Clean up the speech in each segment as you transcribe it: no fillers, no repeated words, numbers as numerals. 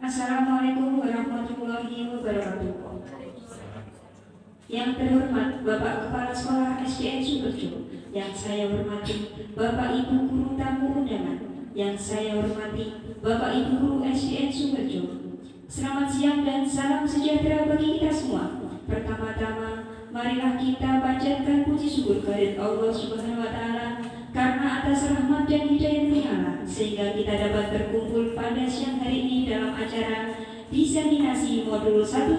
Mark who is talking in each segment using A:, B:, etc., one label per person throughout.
A: Assalamualaikum warahmatullahi wabarakatuh. Yang terhormat Bapak Kepala Sekolah SDN Sumberjo, yang saya hormati Bapak Ibu Guru tamu undangan, yang saya hormati Bapak Ibu Guru SDN Sumberjo. Selamat siang dan salam sejahtera bagi kita semua. Pertama-tama, marilah kita panjatkan puji syukur kehadirat Allah Subhanahu wa Ta'ala karena atas rahmat dan hidayah sehingga kita dapat berkumpul pada siang hari ini dalam acara diseminasi modul 1.4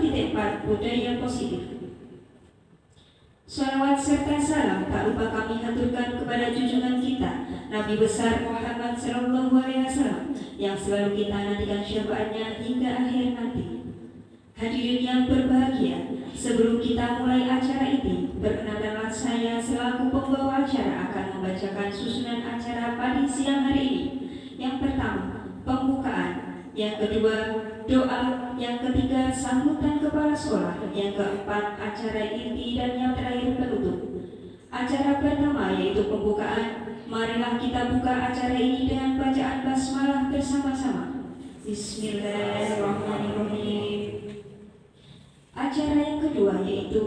A: budaya positif. Shalawat serta salam tak lupa kami haturkan kepada junjungan kita Nabi besar Muhammad Sallallahu Alaihi Wasallam yang selalu kita nantikan syafaatnya hingga akhir nanti. Hadirin yang berbahagia, sebelum kita mulai acara ini, perkenalanlah saya selaku pembawa acara akan membacakan susunan acara pada siang hari ini. Yang pertama, pembukaan. Yang kedua, doa. Yang ketiga, sambutan kepala sekolah. Yang keempat, acara inti, dan yang terakhir penutup. Acara pertama yaitu pembukaan. Marilah kita buka acara ini dengan bacaan basmalah bersama-sama. Bismillahirrahmanirrahim. Acara yang kedua yaitu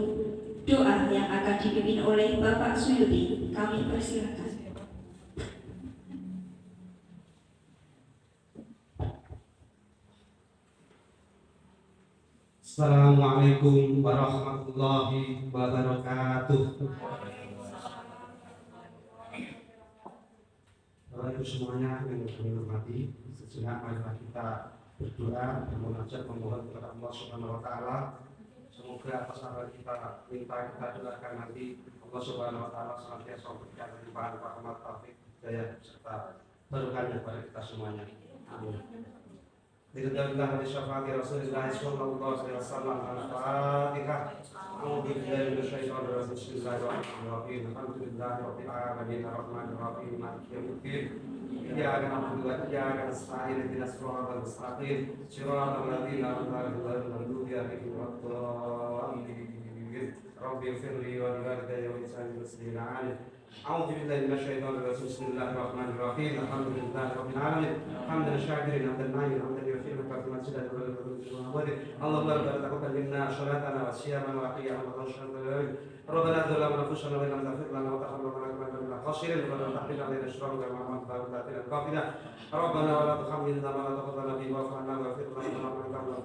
A: doa yang akan dipimpin oleh Bapak Suyuti. Kami persilakan.
B: Assalamualaikum warahmatullahi wabarakatuh. Bapak Ibu semuanya yang kami hormati, sejenak marilah kita berdoa dan munajat memohon kepada Allah Subhanahu wa Ta'ala. Semoga atas apa kita minta kita doakan nanti Allah Subhanahu wa Ta'ala senantiasa memberikan limpahan rahmat, taufik, hidayah serta berkahnya kepada kita semuanya. Amin. Bismillah wa syafaqi Rasulullah sallallahu alaihi wasallam. Al-Fatihah. A'udzu billahi minasyaitonir rajim. Bismillahirrahmanirrahim. Alhamdulillahi rabbil alamin arrahmanir rahim maliki yaumiddin. Iyyaka na'budu wa iyyaka nasta'in ihdinas siratal mustaqim siratal ladzina an'amta 'alaihim ghairil maghdubi 'alaihim waladdallin. Rabbi ighfirli wa li walidayya wa lisa'il muslimin amin. A'udzu billahi minasyaitonir rajim. Bismillahirrahmanirrahim. Alhamdulillahi rabbil alamin. Hamdan syakirin hamdan na'im hamdan Allahumma taqabbal minna salatana wa siyamana wa qiyamana wa shukran. Rabbana zalamna anfusana wa lam taghfir lana wa tarhamna lanakunanna minal khasirin. Rabbana tahmil 'alaina isran kama hamaltahu 'alal qatina. Rabbana wa la tuhammilna ma la taqata lana bihi wa'fu 'anna waghfir lana warhamna wa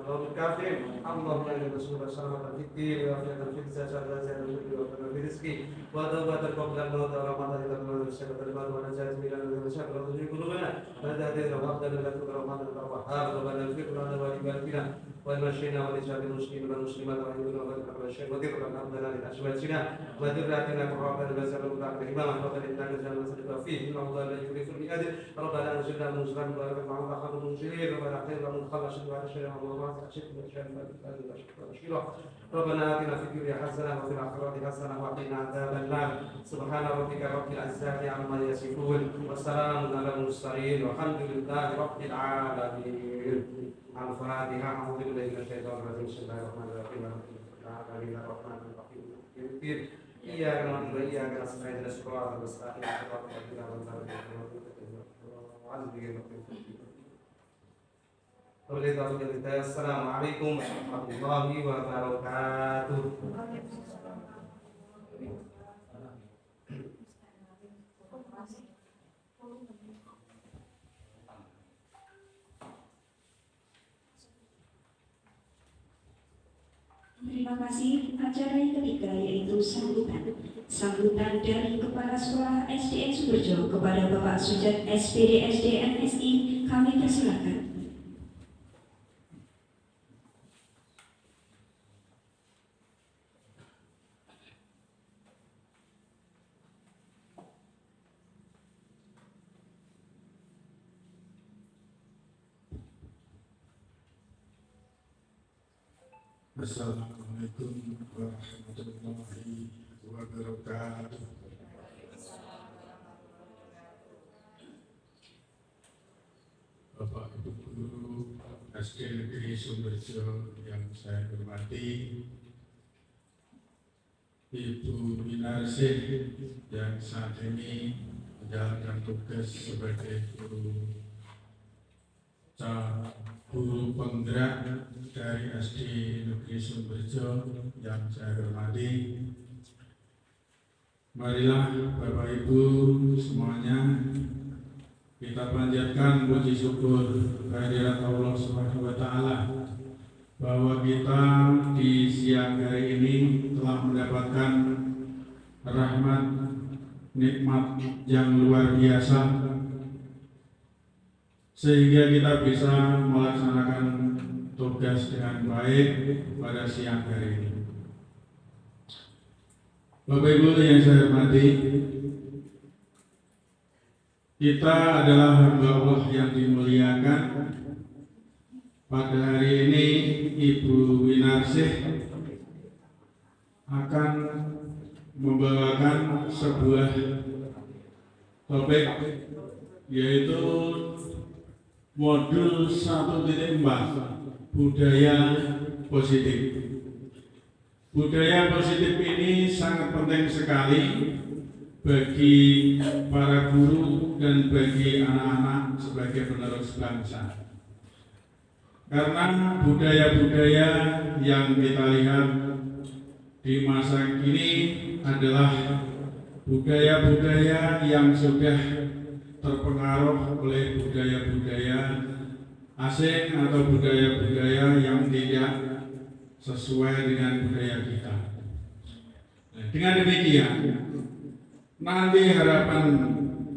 B: qawmil kafirin. Allahumma inna nas'aluka salamatan fid din wa afiyatan fil jasad wa ziyadatan fil rizqi wa tawbatan qabla al-maut wa rahmatan lil mu'minin wa najatan minal syarri wa dhunubina wa ta'dil wa afdal lana rahmatan wa Rabbana ighfir lana wa li walidina wa limasyayina wa li jami'il muslimin wal muslimat wa inna wa qad syai'atin wa rabbana li azwajina wa dhurriyyatina qurrata a'yun waj'alna imama rabbana innaka ja'alna sadiqa fihi inna Allah la yukhlifu al-mi'ad rabbana anzilna munzilan mubarakan wa khairul munzilin rabbana khairan min khalashin wa syai'an wa ma ta'shid min syai'in rabbana atina fid dunya hasanah wa fil akhirati hasanah wa qina adzaban nar subhana rabbika rabbil izzati amma yasifun wa salamun alal mursalin walhamdulillahi rabbil alamin. Al-Fatihah. A'udzu billahi minasyaitonir rajim. Bismillahirrahmanirrahim. Iyyaka na'budu wa iyyaka nasta'in ihdinas siratal mustaqim siratal ladzina an'amta 'alaihim. Assalamualaikum warahmatullahi wabarakatuh.
A: Terima kasih. Acara yang ketiga yaitu sambutan. Sambutan dari Kepala Sekolah SDN Sumberjo kepada Bapak Sujat SPD SDN SI. Kami persilakan.
C: Assalamualaikum warahmatullahi wabarakatuh. Bapak Ibu Guru SDN Negeri Sumberjo yang saya hormati, Ibu Minarsih yang saat ini menjalankan tugas sebagai guru guru penggerak dari SD Negeri Sumberjo yang saya hormati, marilah Bapak Ibu semuanya kita panjatkan puji syukur kehadirat Allah Subhanahu wa Ta'ala bahwa kita di siang hari ini telah mendapatkan rahmat nikmat yang luar biasa sehingga kita bisa melaksanakan tugas dengan baik pada siang hari ini. Bapak Ibu yang saya hormati, kita adalah hamba Allah yang dimuliakan. Pada hari ini Ibu Winarsih akan membawakan sebuah topik, yaitu modul 1.4 budaya positif. Budaya positif ini sangat penting sekali bagi para guru dan bagi anak-anak sebagai penerus bangsa. Karena budaya-budaya yang kita lihat di masa kini adalah budaya-budaya yang sudah terpengaruh oleh budaya-budaya asing atau budaya-budaya yang tidak sesuai dengan budaya kita. Dengan demikian, nanti harapan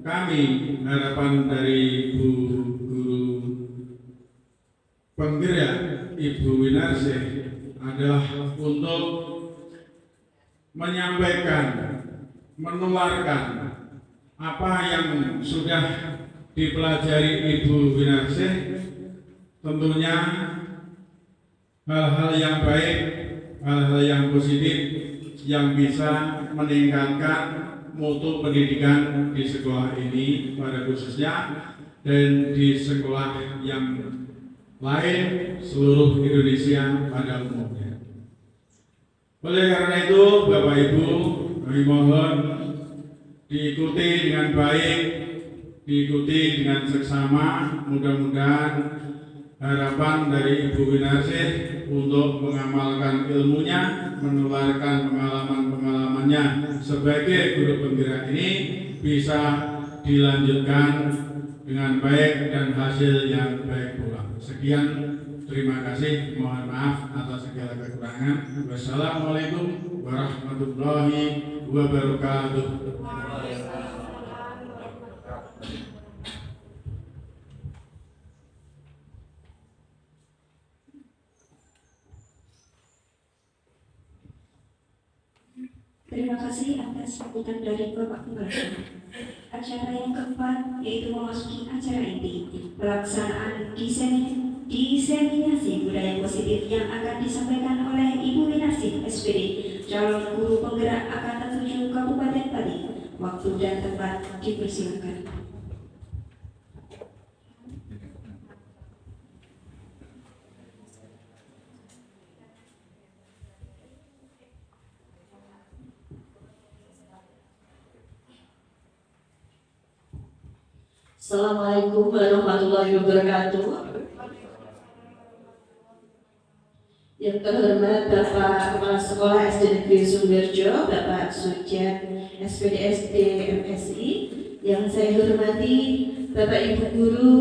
C: kami, harapan dari Ibu Guru Penggerak Ibu Winarsih adalah untuk menyampaikan, menularkan apa yang sudah dipelajari Ibu Winarsih, tentunya hal-hal yang baik, hal-hal yang positif yang bisa meningkatkan mutu pendidikan di sekolah ini pada khususnya dan di sekolah yang lain seluruh Indonesia pada umumnya. Oleh karena itu, Bapak Ibu, kami mohon diikuti dengan baik, diikuti dengan seksama. Mudah-mudahan harapan dari Ibu Winarsih untuk mengamalkan ilmunya, menularkan pengalaman-pengalamannya sebagai guru penggerak ini bisa dilanjutkan dengan baik dan hasil yang baik pula. Sekian, terima kasih, mohon maaf atas segala kekurangan. Wassalamualaikum warahmatullahi wabarakatuh.
A: Terima kasih atas sambutan dari Bapak Penggerak. Acara yang keempat yaitu memasuki acara inti, pelaksanaan diseminasi budaya positif yang akan disampaikan oleh Ibu Winarsih SPD, calon guru penggerak Angkatan 7 Kabupaten Pati. Waktu dan tempat dipersilakan.
D: Assalamualaikum warahmatullahi wabarakatuh. Yang terhormat Bapak Kepala Sekolah SD Negeri Sumberjo, Bapak Sujat SPDSD MSI. Yang saya hormati Bapak Ibu Guru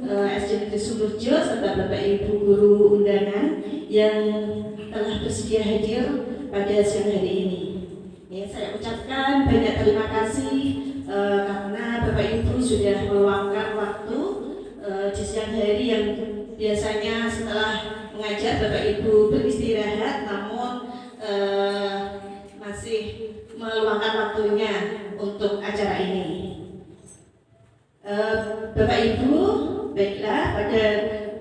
D: SD Negeri Sumberjo serta Bapak Ibu Guru undangan yang telah bersedia hadir pada siang hari ini. Ya, saya ucapkan banyak terima kasih karena Bapak Ibu sudah meluangkan waktu di siang hari yang biasanya setelah mengajar Bapak Ibu beristirahat, namun masih meluangkan waktunya untuk acara ini. Bapak Ibu, baiklah, pada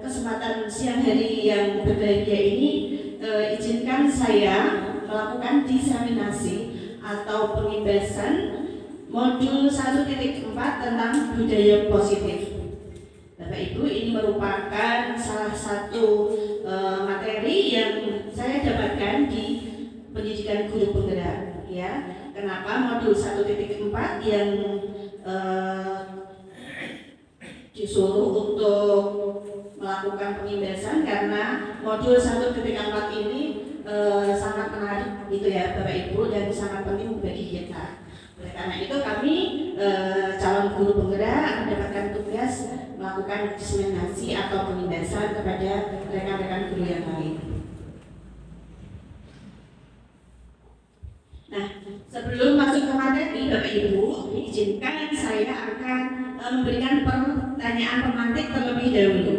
D: kesempatan siang hari yang berbahagia ini izinkan saya melakukan diseminasi atau pengibasan modul 1.4 tentang budaya positif. Bapak Ibu, ini merupakan salah satu materi yang saya dapatkan di pendidikan guru penggerak. Ya, kenapa modul 1.4 yang disuruh untuk melakukan pengimbasan karena modul 1 ketika 4 ini sangat menarik gitu ya Bapak Ibu dan sangat penting bagi kita. Oleh karena itu kami calon guru penggerak mendapatkan tugas melakukan diseminasi atau pengimbasan kepada rekan-rekan guru yang lain. Nah, sebelum masuk ke materi Bapak Ibu, izinkan saya akan memberikan pertanyaan pemantik terlebih dahulu.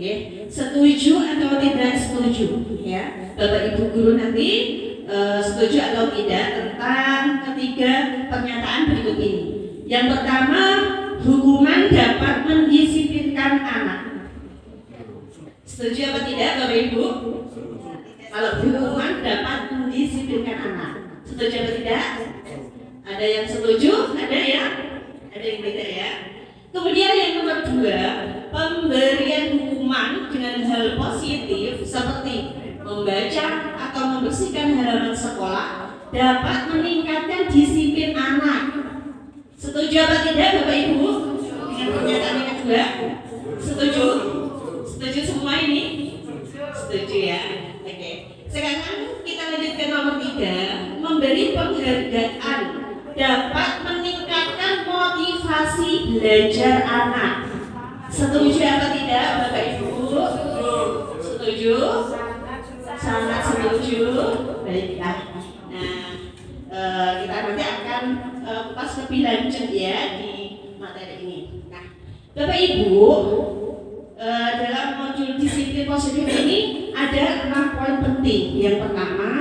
D: Ya, setuju atau tidak setuju? Ya, Bapak Ibu guru nanti setuju atau tidak tentang ketiga pernyataan berikut ini. Yang pertama, hukuman dapat mendisiplinkan anak. Setuju atau tidak Bapak Ibu? Kalau hukuman dapat mendisiplinkan anak, setuju atau tidak? Ada yang setuju, ada yang tidak ya. Kemudian yang nomor 2, pemberian hukuman dengan hal positif seperti membaca atau membersihkan halaman sekolah dapat meningkatkan disiplin anak. Setuju atau tidak Bapak Ibu dengan pernyataan yang kedua? Setuju? Setuju semua ini? Setuju ya. Oke. Sekarang kita lanjut ke nomor 3, memberi penghargaan dapat meningkatkan motivasi belajar anak. Setuju atau tidak Bapak Ibu? Setuju? Sangat setuju. Baiklah. Nah, kita nanti akan kupas lebih lanjut ya di materi ini. Nah, Bapak Ibu, dalam modul disiplin positif ini ada 6 poin penting. Yang pertama,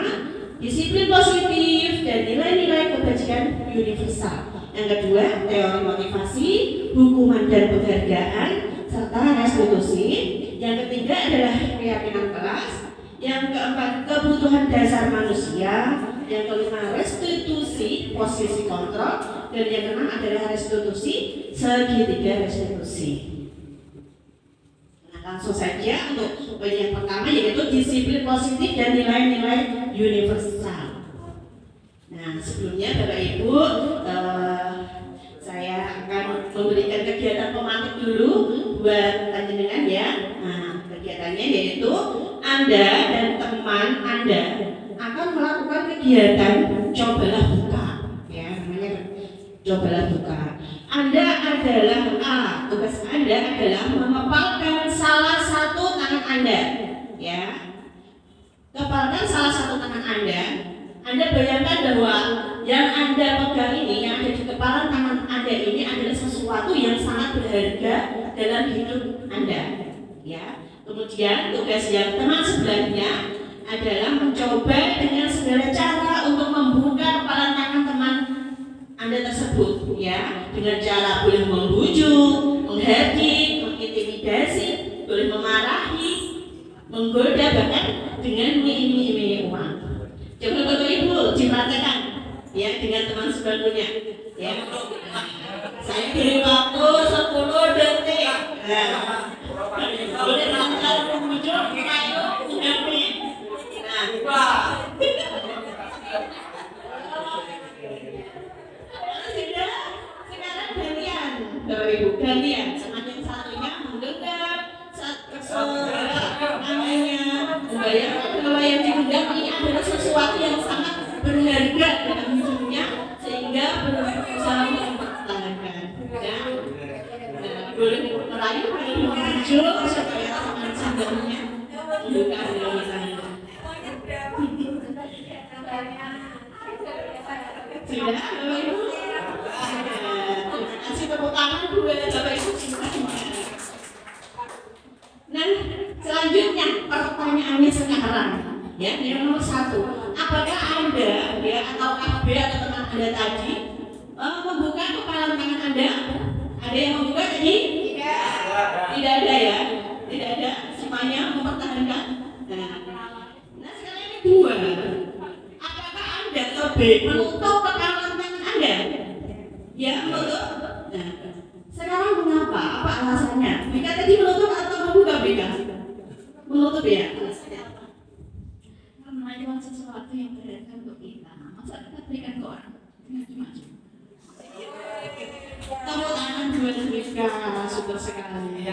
D: disiplin positif dan nilai-nilai kebajikan universal. Yang kedua, teori motivasi, hukuman dan penghargaan, serta restitusi. Yang ketiga adalah keyakinan kelas. Yang keempat, kebutuhan dasar manusia. Yang kelima, restitusi posisi kontrol. Dan yang keenam adalah restitusi segitiga restitusi. Nah, langsung saja untuk poin yang pertama, yaitu disiplin positif dan nilai-nilai universal. Nah, sebelumnya Bapak Ibu, saya akan memberikan kegiatan pemantik dulu buat panjenengan ya. Nah, kegiatannya yaitu Anda dan teman Anda akan melakukan kegiatan cobalah buka, ya namanya cobalah buka. Anda adalah tugas Anda adalah mengepalkan salah satu tangan Anda, ya. Kepalkan salah satu tangan Anda. Anda bayangkan bahwa yang Anda pegang ini, yang ada di kepala tangan Anda ini adalah sesuatu yang sangat berharga dalam hidup Anda, ya. Kemudian tugas yang teman sebelahnya adalah mencoba dengan segala cara untuk membuka kepala tangan teman Anda tersebut, ya, dengan cara boleh membujuk, menghardik, mengintimidasi, boleh memarahi, menggoda, bahkan dengan mengiming-imingi uang. Coba Bapak Ibu dipraktekkan, ya, dengan teman sebelumnya, ya. Saya beri waktu 10 detik. Boleh lancar membujuk, ayo, menghardik. Nah, sekarang gantian, Bapak Ibu, gantian. Semakin satunya menggenggam, anehnya membayangkan bahwa yang digenggam ini adalah sesuatu yang sangat berharga dalam hidupnya, sehingga berusaha mempertahankan. Ya, boleh merayu, boleh membujuk supaya teman sebelumnya membuka hati saya. Sudah, Bapak Ibu? Terima kasih, tepuk tangan buat Bapak Ibu semuanya. Nah, selanjutnya pertanyaannya sekarang, ya, yang nomor 1, apakah Anda, ya, atau KB atau teman Anda tadi membuka kepala tangan Anda? Ada yang membuka tadi? Tidak ada ya, tidak ada. Semuanya mempertahankan. Nah, sekarang yang kedua, apakah Anda menutup kepala tangan Anda? Ya, menutup. Nah, sekarang mengapa? Apa alasannya? Bika tadi menutup atau membuka Bika? Menutup ya?
E: Karena itu sesuatu yang berharga untuk kita. Masa kita berikan ke orang dengan gimana?
D: Tepuk tangan buat Bika, super sekali.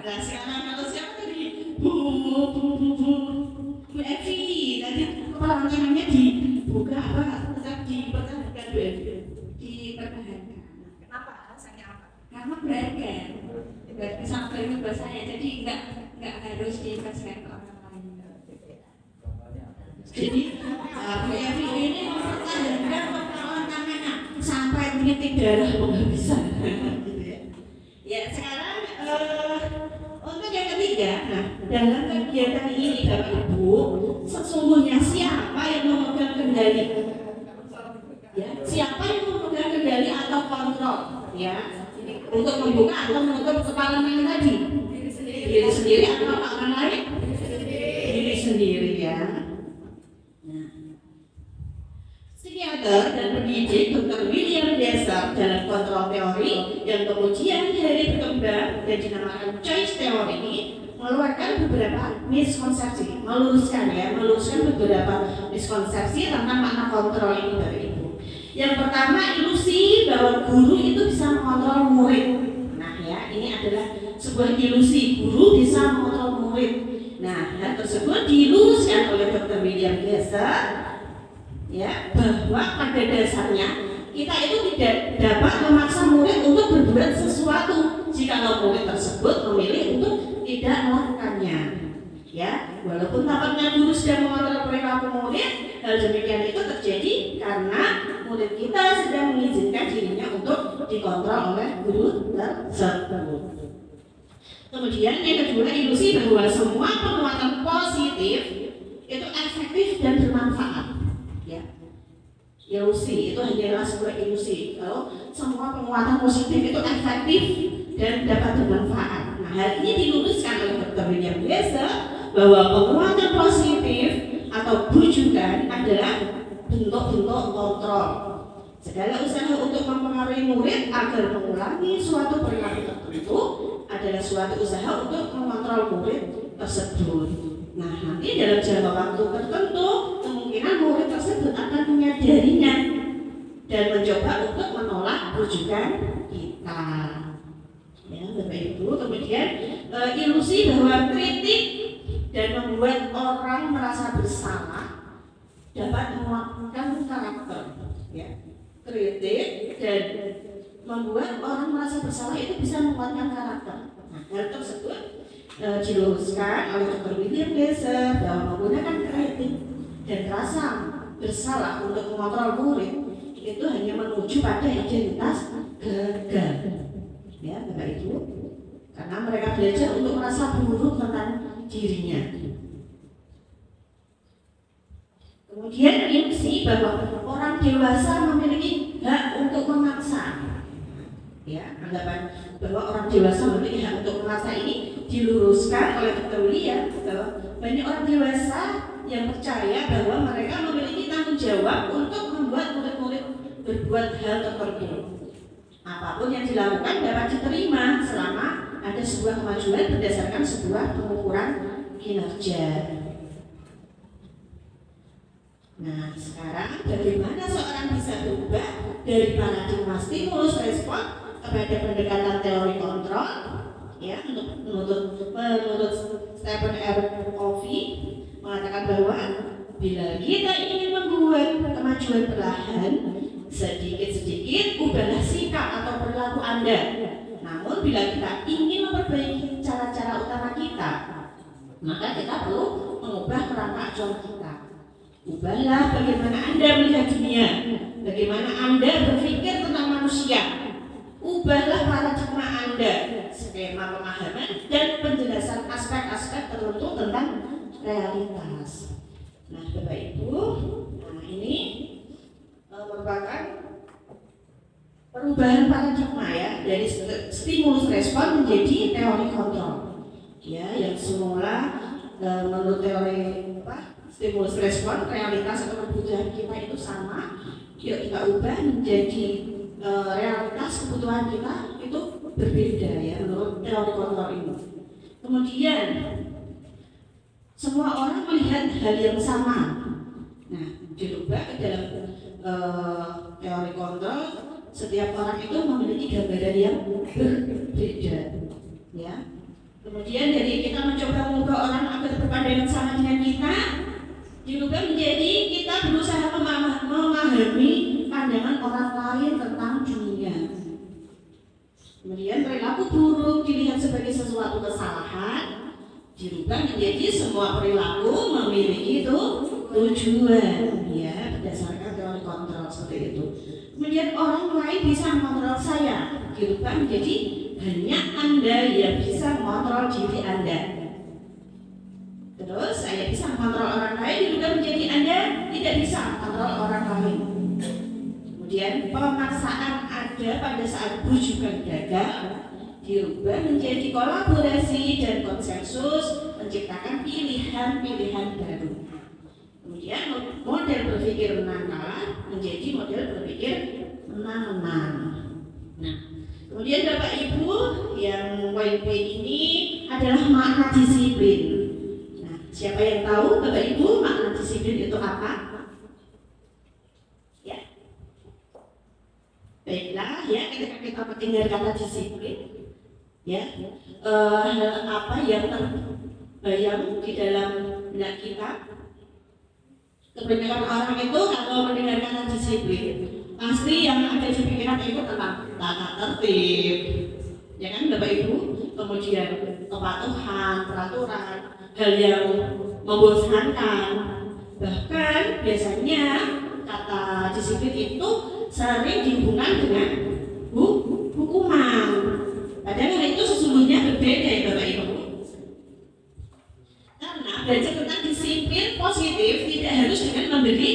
D: Nah sekarang kalau siapa tadi Bu Evi tadi kepala tangannya dibuka apa? Tetap dipertahankan Bu Evi.
A: Dipertahankan.
E: Kenapa? Alasannya apa?
A: Karena berarti sampai itu bahasanya, jadi nggak harus dikasihkan ke orang lain.
D: Jadi Bu Evi ini mempertahankan kepala tangannya sampai menitik darah penghabisan. Gitu ya. Ya sekarang untuk yang ketiga, nah dalam kegiatan ini Bapak Ibu, sesungguhnya siapa yang memegang kendali? Ya, siapa yang memegang kendali atau kontrol? Ya, untuk membuka atau menutup kepala tangan tadi? Diri sendiri atau orang lain? Diri sendiri ya. Psikiater dan pendidik Dr. William Desar dalam kontrol teori yang kemudian hari berkembang dan dinamakan choice theory ini mengeluarkan beberapa miskonsepsi, meluruskan beberapa miskonsepsi tentang makna kontrol ini Bapak Ibu. Yang pertama, ilusi bahwa guru itu bisa mengontrol murid. Nah ya, ini adalah sebuah ilusi, guru bisa mengontrol murid. Nah, hal tersebut diluruskan oleh Dr. William Desar ya, bahwa pada dasarnya kita itu tidak dapat memaksa murid untuk berbuat sesuatu jika murid tersebut memilih untuk tidak melakukannya. Ya, walaupun tampaknya guru sedang mengontrol perilaku murid, hal demikian itu terjadi karena murid kita sedang mengizinkan dirinya untuk dikontrol oleh guru tersebut. Kemudian yang kedua, ilusi bahwa semua penguatan positif itu efektif dan bermanfaat. Ya, ilusi itu hanyalah sebuah ilusi. Kalau semua penguatan positif itu efektif dan dapat bermanfaat. Nah, hal ini diluruskan oleh Dr. William Desar bahwa penguatan positif atau bujukan adalah bentuk-bentuk kontrol. Segala usaha untuk mempengaruhi murid agar mengulangi suatu perilaku tertentu adalah suatu usaha untuk mengontrol murid tersebut. Nah, nanti dalam jangka waktu tertentu kemungkinan murid tersebut akan menyadarinya dan mencoba untuk menolak bujukan kita. Ya, Bapak Ibu, kemudian ilusi bahwa kritik dan membuat orang merasa bersalah dapat menguatkan karakter. Ya, kritik dan membuat orang merasa bersalah itu bisa menguatkan karakter. Nah, hal tersebut diluruskan oleh Dr. William Desar bahwa menggunakan kritik dan rasa bersalah untuk mengontrol murid itu hanya menuju pada identitas gagal. Ya, Bapak Ibu, karena mereka belajar untuk merasa buruk tentang dirinya. Kemudian ilusi bahwa orang dewasa memiliki hak untuk memaksa. Ya, anggapan bahwa orang dewasa memiliki hak untuk memaksa ini diluruskan oleh Dr. William bahwa banyak orang dewasa yang percaya bahwa mereka memiliki tanggung jawab untuk membuat murid-murid berbuat hal tertentu. Apapun yang dilakukan dapat diterima selama ada sebuah kemajuan berdasarkan sebuah pengukuran kinerja. Nah, sekarang bagaimana seorang bisa berubah dari paradigma stimulus respon kepada pendekatan teori kontrol? Ya, menurut Stephen R. Covey mengatakan bahwa bila kita ingin membuat kemajuan perlahan, sedikit-sedikit ubahlah sikap atau perilaku Anda. Namun bila kita ingin memperbaiki cara-cara utama kita, maka kita perlu mengubah kerangka acuan kita. Ubahlah bagaimana Anda melihat dunia, bagaimana Anda berpikir tentang manusia. Ubahlah paradigma Anda, skema pemahaman dan penjelasan aspek-aspek tertentu tentang realitas. Nah, Bapak Ibu, ini merupakan perubahan paradigma ya, dari stimulus respon menjadi teori kontrol. Ya, yang semula menurut teori stimulus respon realitas atau kebutuhan kita itu sama, yuk kita ubah menjadi realitas kebutuhan kita itu berbeda ya menurut teori kontrol ini. Kemudian semua orang melihat hal yang sama. Nah, dirubah ke dalam teori kontrol, setiap orang itu memiliki gambaran yang berbeda. Ya. Kemudian dari kita mencoba mengubah orang agar berpandangan sama dengan kita, dirubah menjadi kita berusaha memahami pandangan orang lain tentang dunia. Kemudian perilaku buruk dilihat sebagai sesuatu kesalahan, dirubah menjadi semua perilaku memiliki tujuan, ya, berdasarkan teori kontrol seperti itu. Kemudian orang lain bisa mengontrol saya, dirubah menjadi hanya Anda yang bisa mengontrol diri Anda. Terus saya bisa mengontrol orang lain, dirubah menjadi Anda tidak bisa mengontrol orang lain. Kemudian pemaksaan ada pada saat bujukan gagal, dirubah menjadi kolaborasi dan konsensus, menciptakan pilihan-pilihan baru. Kemudian model berpikir menang menjadi model berpikir menang-menang. Nah, kemudian Bapak Ibu, yang poin-poin ini adalah makna disiplin. Nah, siapa yang tahu Bapak Ibu makna disiplin itu apa? Ya, baiklah ya, ketika kita mendengar kata disiplin, ya, apa yang terbayang di dalam benak kita? Kebanyakan orang itu kalau mendengar kata disiplin, pasti yang ada di pikiran itu tentang tata tertib, ya kan Bapak Ibu, kemudian kepatuhan, peraturan, hal yang membosankan. Bahkan biasanya kata disiplin itu sering dihubungkan dengan hukuman. Padahal itu sesungguhnya berbeda ya Bapak Ibu. Karena belajar tentang disiplin positif tidak harus dengan memberi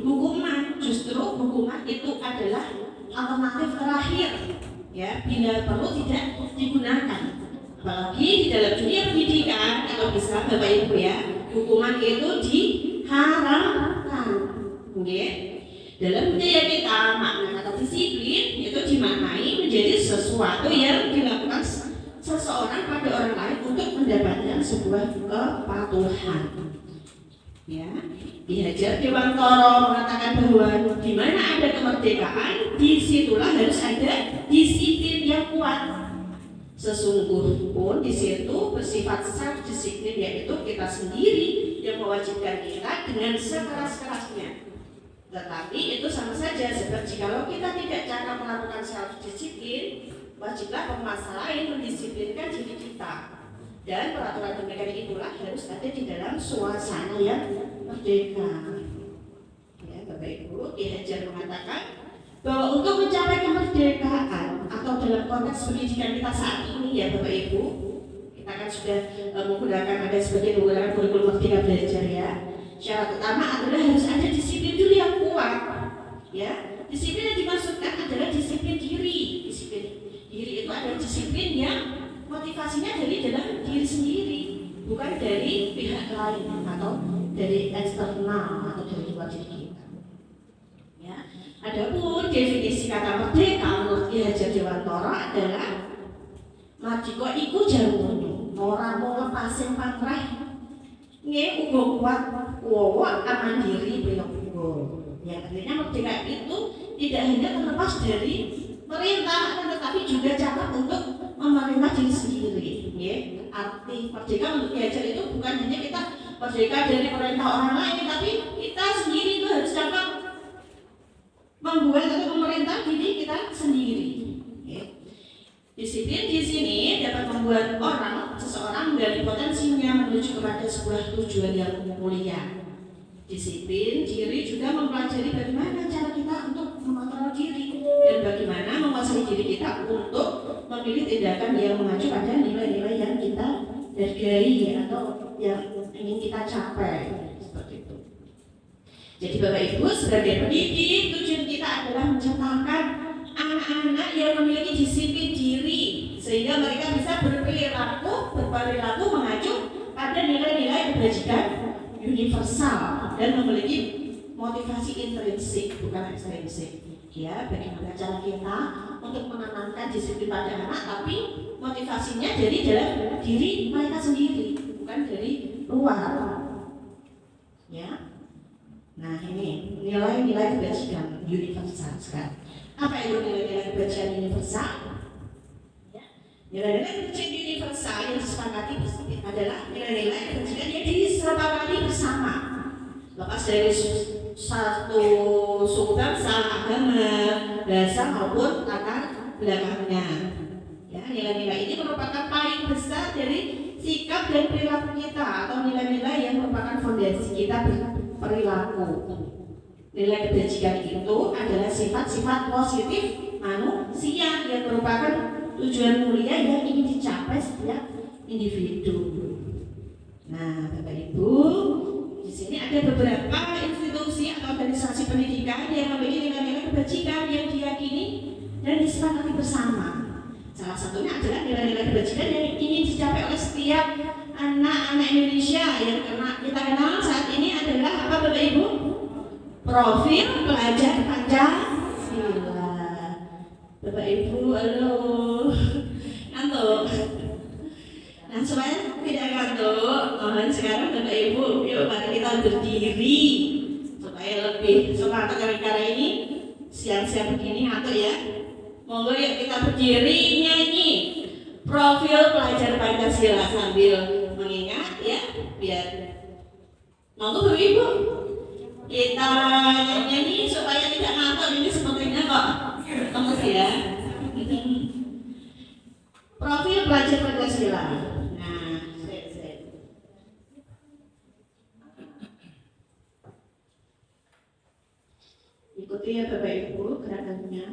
D: hukuman. Justru hukuman itu adalah alternatif terakhir, ya, bila perlu tidak digunakan. Apalagi di dalam dunia pendidikan, kalau bisa Bapak Ibu ya, hukuman itu diharamkan. Okay? Dalam budaya kita, makna kata disiplin itu dimaknai menjadi sesuatu yang dilakukan seseorang pada orang lain untuk mendapatkan sebuah kepatuhan. Ya, Ki Hajar Dewantara mengatakan bahwa di mana ada kemerdekaan, disitulah harus ada disiplin yang kuat. Sesungguh pun di situ bersifat self disiplin, yaitu kita sendiri yang mewajibkan kita dengan sekeras-kerasnya. Tetapi itu sama saja, sebab jikalau kita tidak cara melakukan self disiplin, wajiblah penguasa lain mendisiplinkan diri kita. Dan peraturan demikian itulah harus ada di dalam suasana yang merdeka. Ya, Bapak Ibu, Ki Hajar mengatakan bahwa untuk mencapai kemerdekaan atau dalam konteks pendidikan kita saat ini ya Bapak Ibu, kita kan sudah ada sebagian menggunakan kurikulum Merdeka Belajar ya. Syarat utama adalah harus ada disiplin diri yang kuat. Ya, disiplin yang dimaksudkan adalah disiplin diri. Disiplin diri itu adalah disiplin yang motivasinya dari dalam diri sendiri, bukan dari pihak lain atau dari eksternal atau dari luar diri kita. Ya, adapun definisi kata merdeka menurut Ki Hajar Dewantara adalah mardika iku jarwono, ora mung lepasin pamrih, nggih uga kuat wawa amandiri bela-bela. Ya, artinya merdeka itu tidak hanya terlepas dari perintah, tetapi juga cara untuk memerintah diri sendiri. Ya. Arti merdeka menurut Ki Hajar itu bukan hanya kita merdeka dari perintah orang lain, tapi kita sendiri itu harus dapat membuat atau memerintah diri kita sendiri. Ya. Disiplin di sini dapat membuat seseorang menggali potensinya menuju kepada sebuah tujuan yang mulia. Disiplin diri juga mempelajari bagaimana cara kita untuk mengontrol diri dan bagaimana menguasai diri kita untuk memilih tindakan yang mengacu pada nilai-nilai yang kita hargai atau yang ingin kita capai, seperti itu. Jadi Bapak Ibu, sebagai pendidik, tujuan kita adalah menciptakan anak-anak yang memiliki disiplin diri sehingga mereka bisa berperilaku mengacu pada nilai-nilai kebajikan universal dan memiliki motivasi intrinsik bukan ekstrinsik. Ya, bagaimana cara kita untuk menanamkan disiplin pada anak, tapi motivasinya dari dalam diri mereka sendiri, bukan dari luar. Ya, nah ini nilai-nilai kebajikan universal sekarang. Apa itu nilai-nilai kebajikan universal? Ya. Nilai-nilai kebajikan universal yang disepakati adalah nilai-nilai kebajikan yang disepakati bersama, lepas dari satu suku bangsa, agama, bahasa maupun latar belakangnya. Ya, nilai-nilai ini merupakan paling besar dari sikap dan perilaku kita atau nilai-nilai yang merupakan fondasi kita perilaku. Nilai kebajikan itu adalah sifat-sifat positif manusia yang merupakan tujuan mulia yang ingin dicapai setiap individu. Nah, Bapak Ibu, di sini ada beberapa institusi atau organisasi pendidikan yang memiliki nilai-nilai kebajikan yang diyakini dan disepakati bersama. Salah satunya adalah nilai-nilai kebajikan yang ingin dicapai oleh setiap anak-anak Indonesia yang kita kenal saat ini adalah apa, Bapak Ibu? Profil pelajar Pancasila. Bapak Ibu, halo, ngantuk. Nah, supaya tidak ngantuk, mohon sekarang Bapak Ibu, yuk mari kita berdiri supaya lebih semangat karena ini siang-siang begini ngantuk ya. Monggo yuk kita berdiri nyanyi profil pelajar Pancasila sambil mengingat ya, biar monggo Bapak Ibu kita nyanyi supaya tidak ngantuk, ini sepertinya kok lemes ya. Profil pelajar Pancasila. Nah, ikuti ya Bapak Ibu gerakannya.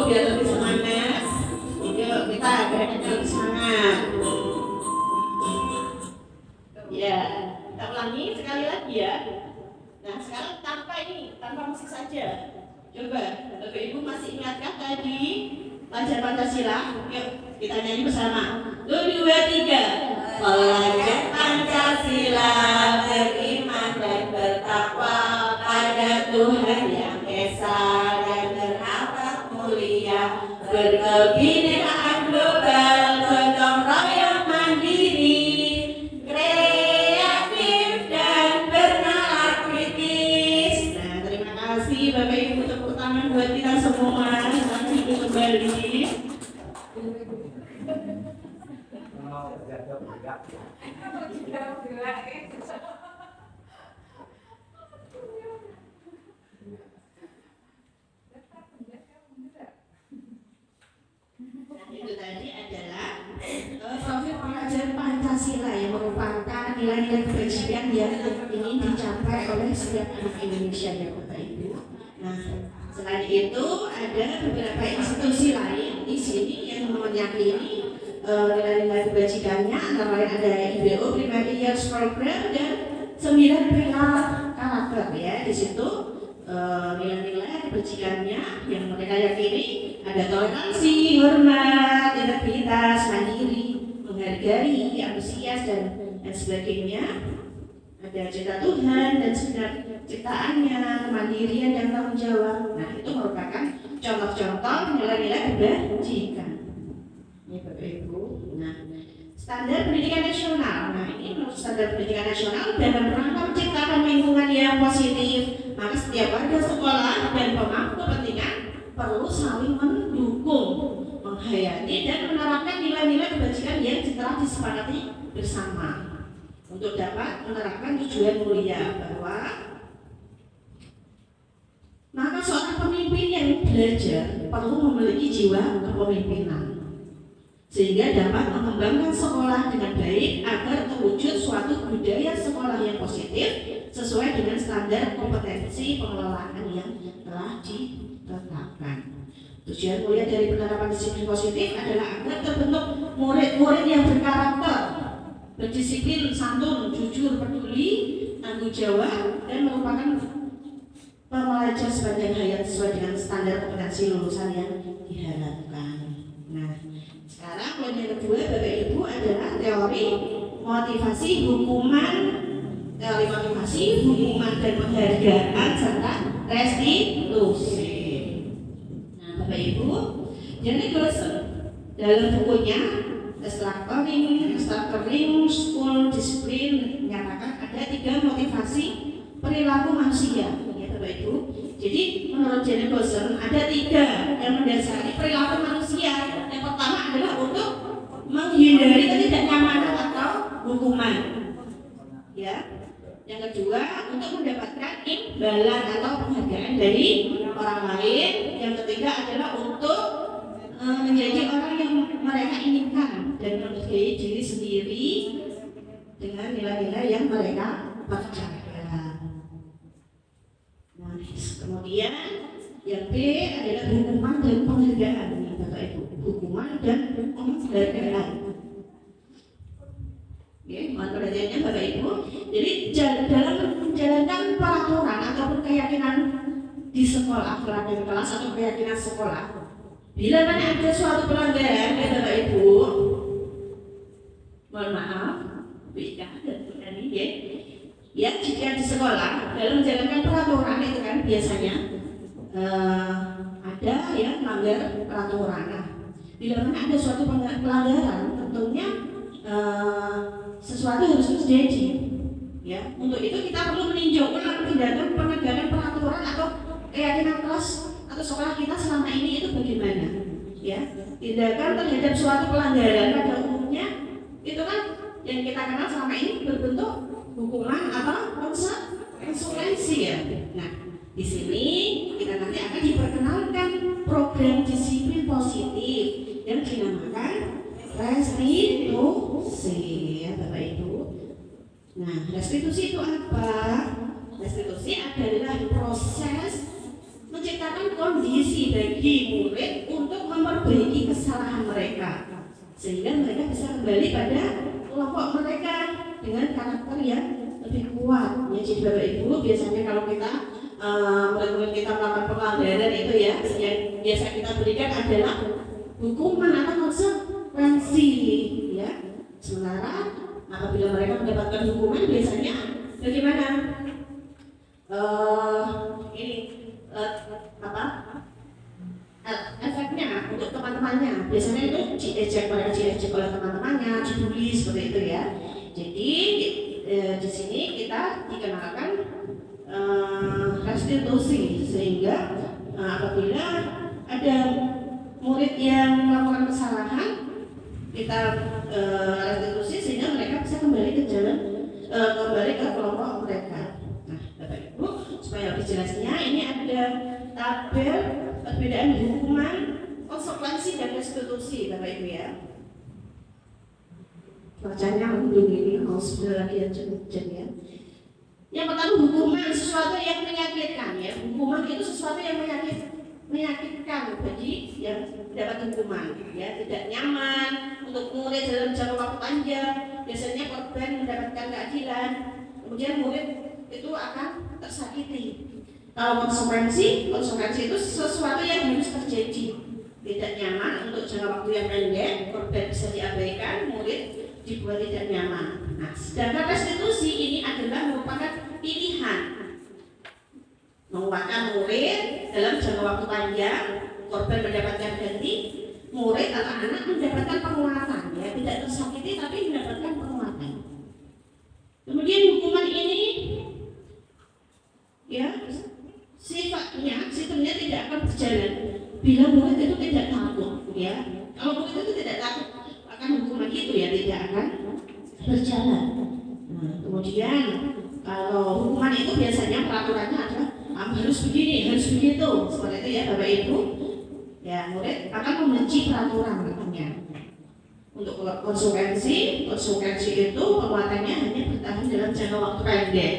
D: Biar lebih semangat, yuk kita gerakan lebih semangat. Ya, kita ulangi sekali lagi ya. Nah, sekarang tanpa musik saja. Coba, Bapak Ibu masih ingatkah tadi pelajar Pancasila? Yuk kita nyanyi bersama. 1, 2, 3. Pelajar Pancasila beriman dan bertakwa pada Tuhan yang Esa dan berakhlak mulia, berkebinekaan global, gotong royong mandiri, kreatif dan bernalar kritis. Nah, terima kasih Bapak Ibu, tepuk tangan buat kita semua. Selamat hidup kembali. Itu tadi adalah profil pelajar Pancasila yang merupakan nilai-nilai kebajikan yang ingin dicapai oleh setiap anak Indonesia ya Bapak Ibu. Nah, selain itu ada beberapa institusi lain di sini yang meyakini nilai-nilai kebajikannya, antara lain ada IBO Primary Years Program dan 9 pilar karakter ya. Di situ nilai-nilai kebajikannya yang mereka yakini ada toleransi, hormat, integritas, mandiri, menghargai, antusias dan sebagainya. Ada cinta Tuhan dan segenap ciptaannya, kemandirian dan tanggung jawab. Nah, itu merupakan contoh-contoh nilai-nilai kebajikan. Ini Bapak Ibu. Nah, standar pendidikan nasional. Nah, ini menurut standar pendidikan nasional dalam rangka menciptakan lingkungan yang positif, maka setiap warga sekolah dan pemangku kepentingan perlu saling mendukung, menghayati dan menerapkan nilai-nilai kebajikan yang telah disepakati bersama untuk dapat menerapkan tujuan mulia bahwa Maka seorang pemimpin yang belajar perlu memiliki jiwa kepemimpinan sehingga dapat mengembangkan sekolah dengan baik agar terwujud suatu budaya sekolah yang positif sesuai dengan standar kompetensi pengelolaan yang telah ditetapkan. Tujuan mulia dari penerapan disiplin positif adalah agar terbentuk murid-murid yang berkarakter, berdisiplin, santun, jujur, peduli, tanggung jawab, dan merupakan pembelajar sepanjang hayat sesuai dengan standar kompetensi lulusan yang diharapkan. Nah, sekarang poin yang kedua Bapak Ibu adalah teori motivasi, hukuman dan penghargaan serta restitusi. Nah, Bapak Ibu, jadi Nicholson dalam bukunya Structuring School Discipline menyatakan ada 3 motivasi perilaku manusia. Bapak Ibu. Jadi menurut Jenny Nicholson ada 3 yang mendasari perilaku manusia. Yang pertama adalah untuk menghindari ketidaknyamanan atau hukuman. Ya. Yang kedua untuk mendapatkan imbalan atau penghargaan dari orang lain. Yang ketiga adalah untuk menjadi orang yang mereka inginkan dan menghargai diri sendiri dengan nilai-nilai yang mereka percaya. Kemudian yang B adalah hukuman dan penghargaan, Bapak Ibu. Hukuman dan penghargaan. Oke, mohon perhatiannya Bapak Ibu. Jadi dalam menjalankan peraturan ataupun keyakinan di sekolah, peraturan kelas atau keyakinan sekolah, bila mana ada suatu pelanggaran, ya Bapak Ibu, mohon maaf, bisa dan ini ya jika di sekolah dalam menjalankan peraturan itu kan biasanya ada ya melanggar peraturan. Nah, bila mana ada suatu pelanggaran, tentunya sesuatu harus terjadi. Ya, untuk itu kita perlu meninjau ulang tindakan penegakan peraturan atau keyakinan kelas atau sekolah kita selama ini itu bagaimana. Ya, tindakan terhadap suatu pelanggaran pada umumnya itu kan yang kita kenal selama ini berbentuk hukuman atau konsekuensi ya. Nah, di sini kita nanti akan diperkenalkan program disiplin positif yang dinamakan restitusi ya Bapak Ibu. Nah, restitusi itu apa? Restitusi adalah proses menciptakan kondisi bagi murid untuk memperbaiki kesalahan mereka sehingga mereka bisa kembali pada kelompok mereka dengan karakter yang lebih kuat. Ya, jadi Bapak Ibu biasanya kalau kita murid-murid kita melakukan pelanggaran itu ya, yang biasa kita berikan adalah hukuman atau konsekuensi. Ya, sementara apabila mereka mendapatkan hukuman biasanya bagaimana? Efeknya untuk teman-temannya biasanya itu diejek oleh teman-temannya, dibully seperti itu ya. Jadi di sini kita dikenalkan restitusi sehingga apabila ada murid yang melakukan kesalahan kita restitusi sehingga mereka bisa kembali ke jalan kembali ke kelompok mereka. Nah, Bapak Ibu supaya lebih jelasnya ini ada tabel perbedaan hukuman, konsekuensi dan restitusi Bapak Ibu ya. Bacanya mendung ini kalau sudah lagi hujan ya. Yang pertama hukuman sesuatu yang menyakitkan ya. Hukuman itu sesuatu yang menyakitkan bagi yang mendapat hukuman ya, tidak nyaman untuk murid dalam jangka waktu panjang. Biasanya korban mendapatkan keadilan, kemudian murid itu akan tersakiti. Kalau konsekuensi itu sesuatu yang harus terjadi, tidak nyaman untuk jangka waktu yang pendek, korban bisa diabaikan, murid dibuat tidak nyaman. Nah, sedangkan restitusi ini adalah merupakan pilihan menguatkan murid dalam jangka waktu panjang, korban mendapatkan ganti, murid atau anak mendapatkan penguatan, ya tidak tersakiti tapi mendapatkan penguatan. Kemudian hukuman ini, ya sistemnya tidak akan berjalan bila murid itu tidak takut, ya. Kalau murid itu tidak takut akan hukuman itu ya tidak akan berjalan. Nah, kemudian kalau hukuman itu biasanya peraturannya adalah kamu harus begini, harus begitu, seperti itu ya Bapak Ibu. Ya, murid akan membenci peraturan katanya. Untuk konsekuensi itu penguatannya hanya bertahan dalam jangka waktu pendek.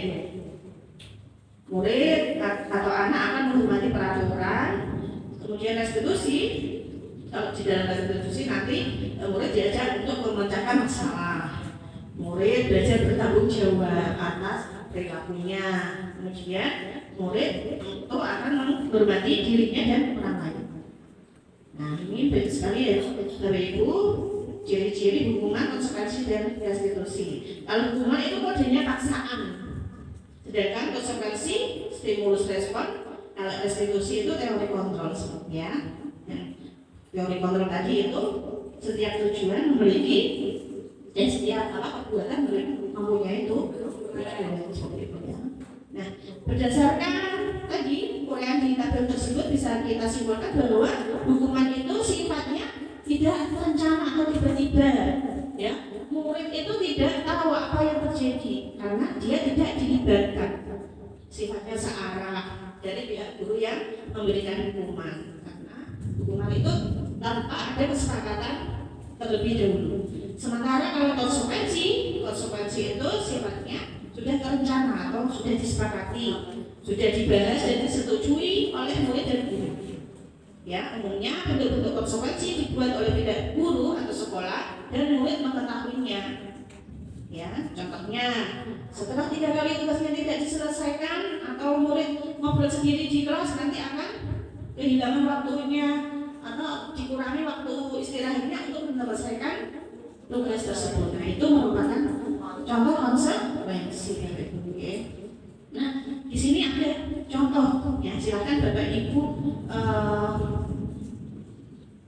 D: Murid atau anak akan menghormati peraturan, kemudian restitusi. Kalau di dalam restitusi nanti murid diajar untuk memecahkan masalah. Murid belajar bertanggung jawab atas perilakunya. Kemudian murid itu akan menghormati dirinya dan orang lain. Nah, ini baik sekali ya Bapak Ibu, ciri-ciri hukuman, konsekuensi dan restitusi. Kalau hukuman itu kodenya paksaan, sedangkan konsekuensi stimulus respon. Kalau restitusi itu teori kontrol ya. Teori kontrol tadi itu setiap tujuan memiliki dan setiap perbuatan mempunyai itu tujuan seperti itu ya. Nah, berdasarkan tadi uraian di tabel tersebut bisa kita simpulkan bahwa hukuman itu sifatnya tidak terencana atau tiba-tiba ya. Murid itu tidak tahu apa yang terjadi karena dia tidak dilibatkan, sifatnya searah dari pihak guru yang memberikan hukuman, karena hukuman itu tanpa ada kesepakatan terlebih dahulu. Sementara kalau konsekuensi itu sifatnya sudah terencana atau sudah disepakati, sudah dibahas dan disetujui oleh murid dan guru. Ya, umumnya bentuk-bentuk konsekuensi dibuat oleh pihak guru atau sekolah dan murid mengetahuinya. Ya, contohnya setelah 3 kali tugasnya tidak diselesaikan atau murid ngobrol sendiri di kelas, nanti akan kehilangan waktunya atau dikurangi waktu istirahatnya untuk menyelesaikan tugas tersebut. Nah, itu merupakan contoh konsekuensi. Nah, di sini ada contoh ya, silakan Bapak Ibu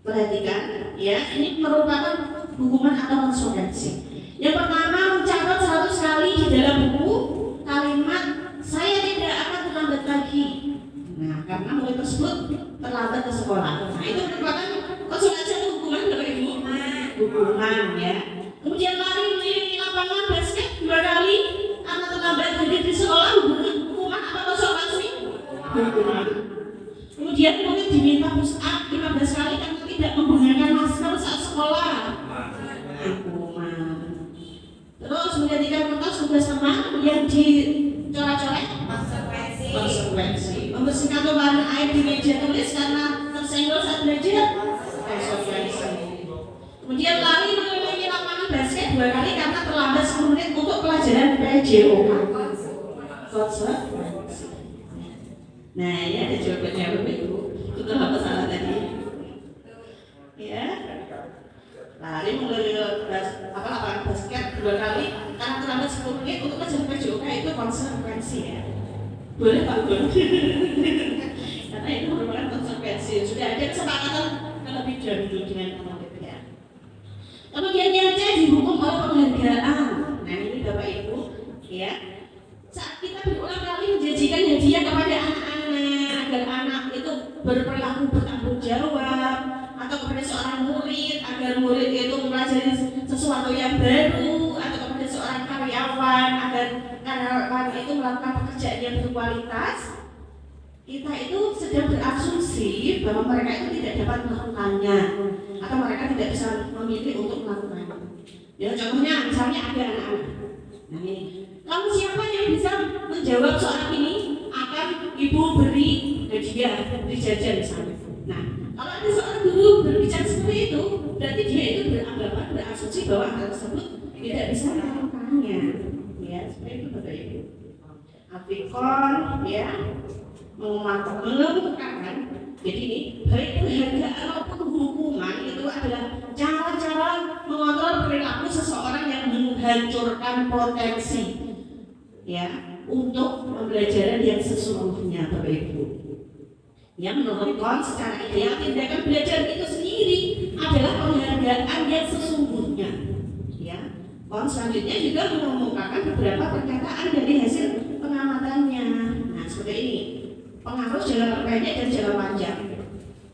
D: perhatikan ya. Ini merupakan hukuman atau konsekuensi. Yang pertama, mencatat 100 kali di dalam buku kalimat saya tidak akan terlambat lagi. Nah, karena murid tersebut terlambat ke sekolah. Nah, itu merupakan konsekuensi atau hukuman Bapak Ibu? Hukuman ya. Kemudian lari mengelilingi lapangan basket 2 kali karena terlambat hadir di sekolah, hukuman atau konsekuensi? Hukuman. Kemudian murid diminta push up 15 kali karena tidak menggunakan masker saat sekolah, hukuman. Terus menggantikan kertas tugas teman yang dicoret-coret, konsekuensi. Membersihkan tumpahan air di meja tulis karena tersenggol saat belajar, konsekuensi. Kemudian lari mengelilingi lapangan basket 2 kali karena terlambat 10 menit untuk pelajaran PJOK, konsekuensi. Nah, ini ada jawabannya Bapak Ibu. Itu apa salah tadi? Ya, lari mengelilingi lapangan basket 2 kali karena terlambat 10 menit untuk pelajaran PJOK, itu konsekuensi ya. Boleh Pak Gun? Karena itu merupakan konsekuensi. Sudah ada kesepakatan terlebih dahulu dengan murid ya. Kemudian yang C dihukum oleh penghargaan. Nah, ini Bapak Ibu ya. Saat kita berulang kali menjanjikan hadiah kepada anak-anak agar anak itu berperilaku bertanggung jawab, atau kepada seorang murid agar murid itu mempelajari sesuatu yang baru, atau kepada seorang karyawan agar karyawan itu melakukan pekerjaan yang berkualitas, kita itu sedang berasumsi bahwa mereka itu tidak dapat melakukannya atau mereka tidak bisa memilih untuk melakukannya. Ya, contohnya misalnya ada anak-anak. Nah, ini kamu siapa yang bisa menjawab soal ini? Akan ibu beri hadiah, beri jajan misalnya. Nah, kalau ada seorang guru berbicara seperti itu, berarti dia itu beranggapan, berasumsi bahwa hal tersebut tidak bisa melakukannya. Ya, seperti itu Bapak Ibu. Apikon ya mengemukakan. Jadi ini baik penghargaan maupun hukuman itu adalah cara-cara mengontrol perilaku seseorang yang menghancurkan potensi ya untuk pembelajaran yang sesungguhnya Bapak Ibu. Yang menurut Kon secara ideal tindakan belajar itu sendiri adalah penghargaan yang sesungguhnya. Ya, Kon selanjutnya juga mengemukakan beberapa pernyataan dari hasil pengamatannya. Nah, seperti ini. Pengaruh jangka pendek dan jangka panjang.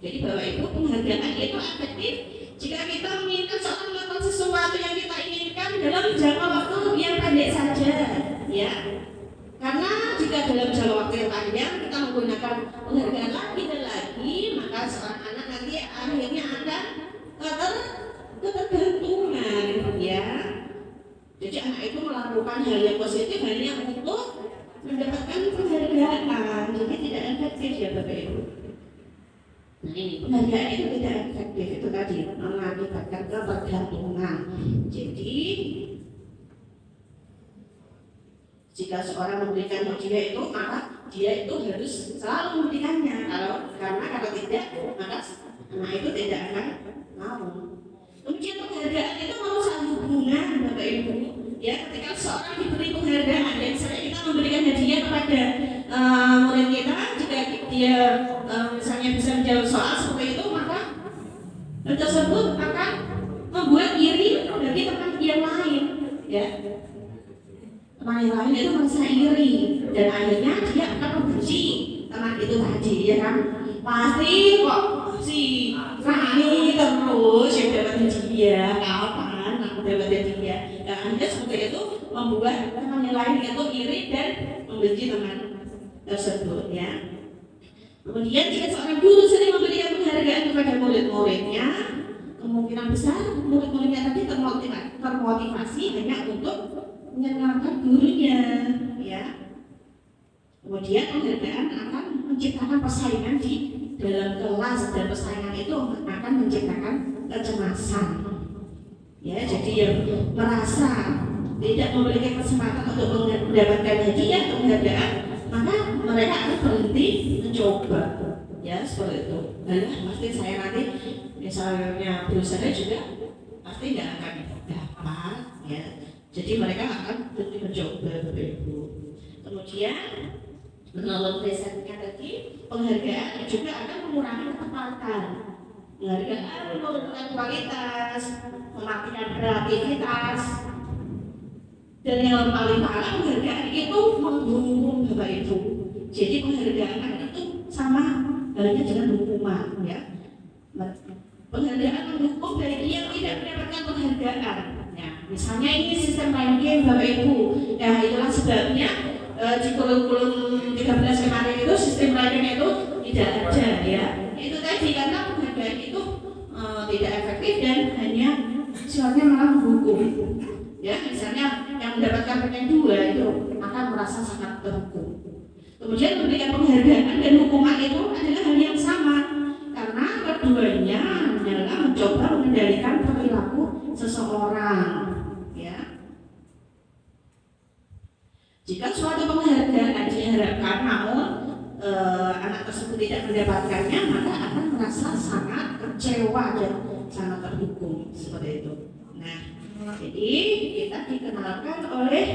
D: Jadi Bapak Ibu, penghargaan itu efektif jika kita menginginkan seorang melakukan sesuatu yang kita inginkan dalam jangka waktu yang pendek saja, ya. Karena jika dalam jangka waktu yang panjang kita menggunakan penghargaan lagi dan lagi, maka seorang anak nanti akhirnya akan ketergantungan, ya. Jadi anak itu melakukan hal yang positif hanya untuk mendapatkan penghargaan, jadi tidak efektif ya Bapak Ibu. Nah ini penghargaan itu tidak efektif, itu tadi mengakibatkan ketergantungan. Jadi jika seorang memberikan hadiah itu, maka dia itu harus selalu memberikannya. Karena kalau tidak, maka anak itu tidak akan mau. Kemudian penghargaan itu merusak hubungan Bapak Ibu. Ya, ketika seorang diberi penghargaan, dan misalnya kita memberikan hadiah kepada murid kita, jika dia misalnya bisa menjawab soal seperti itu, maka hal tersebut akan membuat iri bagi teman yang lain, ya. Teman yang lain itu merasa iri dan akhirnya dia akan membenci teman itu tadi, ya kan? Pasti kok si Rani terus yang dapat hadiah, kapan aku dapat hadiah? Dan akhirnya seperti itu membuat teman yang lain itu iri dan membenci teman tersebut, ya. Kemudian jika seorang guru sering memberikan penghargaan kepada murid-muridnya, kemungkinan besar murid-muridnya tadi termotivasi hanya untuk menyenangkan gurunya, ya. Kemudian penghargaan akan menciptakan persaingan di dalam kelas, dan persaingan itu akan menciptakan kecemasan, ya. Jadi yang merasa tidak memiliki kesempatan untuk mendapatkan hadiah atau penghargaan, maka mereka akan berhenti mencoba, ya, seperti itu. Pasti saya nanti misalnya berusaha juga pasti nggak akan dapat, ya. Jadi mereka akan berhenti mencoba, Bapak Ibu. Kemudian menurut risetnya tadi, penghargaan juga akan mengurangi ketepatan. Penghargaan menurunkan kualitas, mematikan kreativitas, dan yang paling parah penghargaan itu menghukum, Bapak Ibu. Jadi penghargaan itu sama halnya dengan hukuman, ya. Penghargaan menghukum bagi yang tidak mendapatkan penghargaan. Ya, misalnya ini sistem ranking Bapak Ibu. Ya, itulah sebabnya di kurikulum 13 kemarin itu sistem ranking itu tidak ada, ya. Itu tadi karena penghargaan itu tidak efektif dan hanya sifatnya malah menghukum. Ya, misalnya yang mendapatkan ranking 2 itu akan merasa sangat terhukum. Kemudian memberikan penghargaan dan hukuman itu adalah hal yang sama, karena keduanya adalah mencoba mengendalikan perilaku seseorang, ya. Jika suatu penghargaan diharapkan namun anak tersebut tidak mendapatkannya, maka akan merasa sangat kecewa dan sangat terhukum, seperti itu. Nah, jadi kita dikenalkan oleh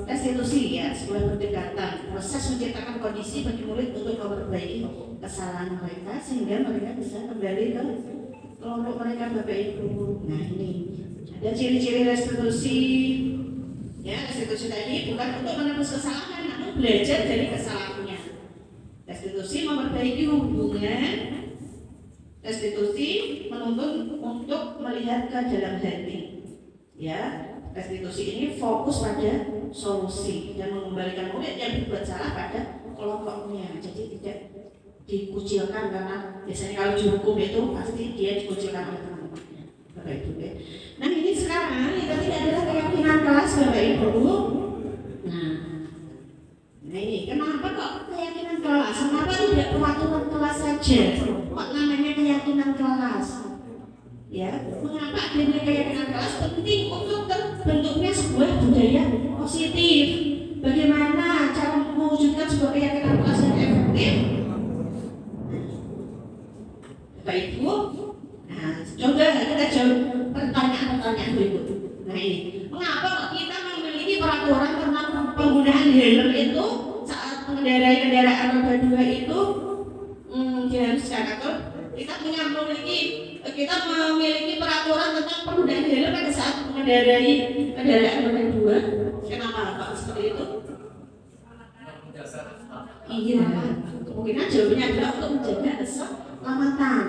D: restitusi, ya, sebuah pendekatan proses menciptakan kondisi bagi murid untuk memperbaiki kesalahan mereka sehingga mereka bisa kembali ke kelompok mereka, Bapak Ibu. Nah, ini ada ciri-ciri restitusi, ya. Restitusi tadi bukan untuk menebus kesalahan namun belajar dari kesalahannya. Restitusi memperbaiki hubungan, restitusi menuntun untuk melihat ke dalam hati, ya. Restitusi ini fokus pada solusi dan mengembalikan murid yang berbuat salah pada kelompoknya. Jadi tidak dikucilkan, karena biasanya kalau dihukum itu pasti dia dikucilkan oleh teman-temannya, Bapak Ibu. Nah, ini sekarang kita tidak adalah keyakinan kelas, Bapak Ibu. Nah ini kenapa kok keyakinan kelas? Kenapa tidak peraturan kelas saja? Kok namanya keyakinan kelas? Ya, mengapa adanya keyakinan kelas penting untuk terbentuknya sebuah budaya positif? Bagaimana cara mewujudkan sebuah keyakinan kelas yang efektif? Bapak Ibu, nah coba kita jawab pertanyaan-pertanyaan berikut. Nah ini, mengapa kita memiliki peraturan tentang penggunaan helm itu saat mengendarai kendaraan roda 2 itu diharuskan, atau kita memiliki peraturan tentang penggunaan helm pada saat mengendarai kendaraan roda 2? Kenapa Pak seperti itu? Iya, kemungkinan jawabannya adalah untuk menjaga keselamatan.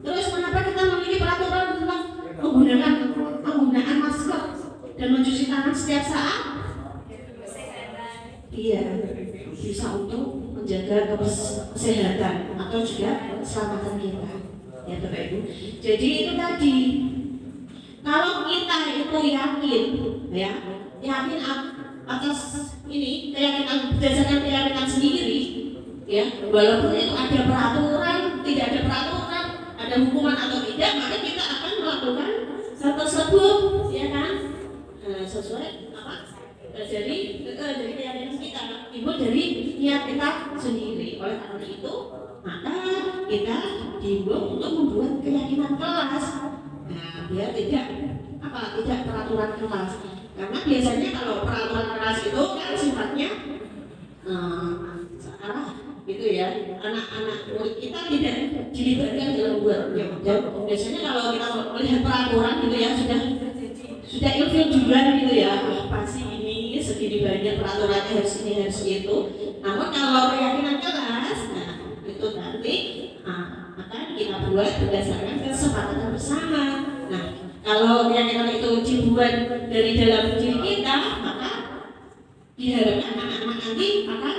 D: Terus kenapa kita memiliki peraturan tentang penggunaan masker dan mencuci tangan setiap saat? Iya, bisa untuk menjaga kesehatan atau juga keselamatan kita, ya Bapak Ibu. Jadi itu tadi, kalau kita itu yakin atas ini keyakinan berdasarkan keyakinan sendiri, ya walaupun itu ada peraturan, tidak ada peraturan, ada hukuman atau tidak, maka kita akan melakukan hal tersebut, ya kan, sesuai apa? Dari keyakinan kita, ibu dari niat kita sendiri. Oleh karena itu, maka kita diimbau untuk membuat keyakinan kelas. Nah, biar tidak peraturan kelas. Karena biasanya kalau peraturan kelas itu kan sifatnya searah gitu ya. Anak-anak murid kita tidak dilibatkan dalam buat. Biasanya kalau kita melihat peraturan gitu ya sudah ilfil juga gitu ya. Pasti ini segini banyak peraturannya harus ini harus itu. Namun kalau keyakinan kelas, nah itu nanti akan kita buat berdasarkan kesepakatan bersama. Nah, kalau keyakinan itu dibuat dari dalam diri kita, maka diharapkan anak-anak nanti akan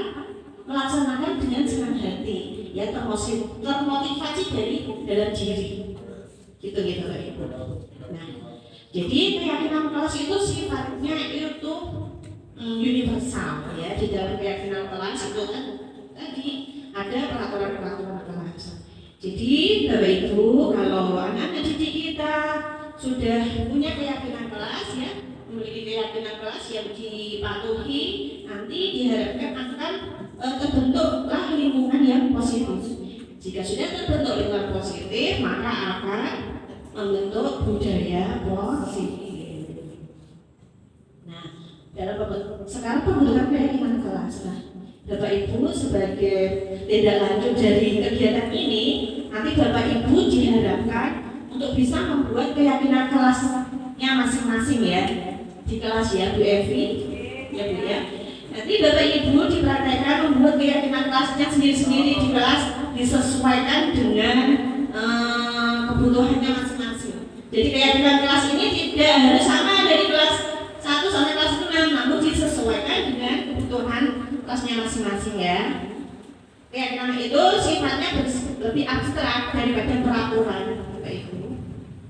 D: melaksanakan dengan senang hati, ya termotivasi dari dalam diri, gitu Pak Ibu. Nah, jadi keyakinan kelas itu sifatnya itu universal, ya. Di dalam keyakinan kelas itu kan tadi ada peraturan-peraturan kelas. Jadi Bapak Ibu, kalau anak-anak didik kita sudah punya keyakinan kelas, ya, memiliki keyakinan kelas yang dipatuhi, nanti diharapkan akan terbentuklah lingkungan yang positif. Jika sudah terbentuk lingkungan positif, maka akan membentuk budaya positif. Nah, sekarang pembentukan keyakinan kelas. Nah, Bapak Ibu sebagai tindak lanjut dari kegiatan ini, nanti Bapak Ibu diharapkan untuk bisa membuat keyakinan kelasnya masing-masing, ya, di kelas, ya Bu Evi, ya Bu ya. Nanti Bapak Ibu dipraktekkan membuat keyakinan kelasnya sendiri-sendiri di kelas, disesuaikan dengan kebutuhannya masing-masing. Jadi keyakinan kelas ini tidak harus sama dari kelas 1 sampai kelas 6, namun disesuaikan dengan kebutuhan kelasnya masing-masing, ya. Keyakinan itu sifatnya lebih abstrak daripada peraturan, Bapak Ibu,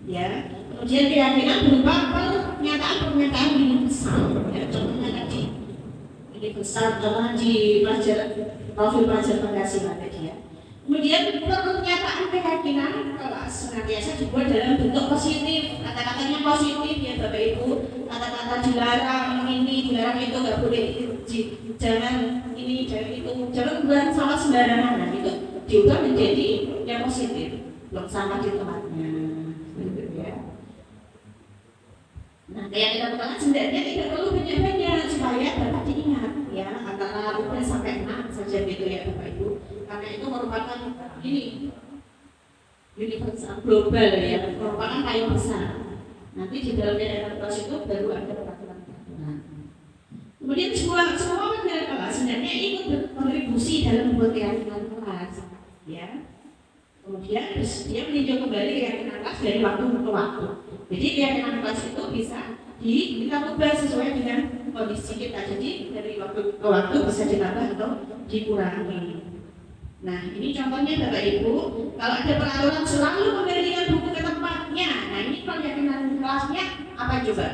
D: ya. Kemudian keyakinan berupa pernyataan universal, ya. Contohnya tadi universal, contohnya di profil pelajar penghasilan tadi, ya. Kemudian pernyataan keyakinan kelas senantiasa dibuat dalam bentuk positif, kata-katanya positif, ya Bapak Ibu. Kata-kata dilarang ini, dilarang itu, nggak boleh, jangan ini, jangan itu, jangan buang sampah sembarangan, nah itu diubah menjadi yang positif, buang sampah di tempatnya, gitu ya. Nah, keyakinan kelas sebenarnya tidak perlu banyak-banyak supaya dapat diingat, ya, antara 5 sampai 6 saja gitu ya Bapak Ibu. Karena itu merupakan ini universal global, ya, merupakan payung besar. Nanti di dalam keyakinan kelas itu baru ada peraturan-peraturan. Kemudian semua pimpinan kelas sebenarnya ikut berkontribusi dalam membuat keyakinan kelas, ya. Kemudian dia meninjau kembali keyakinan kelas dari waktu ke waktu. Jadi keyakinan kelas itu bisa kita ubah sesuai dengan kondisi kita. Jadi dari waktu ke waktu bisa ditambah atau dikurangi. Nah, ini contohnya Bapak Ibu, kalau ada peraturan selalu kembalikan buku ke tempatnya. Nah, ini keyakinan kelasnya apa coba?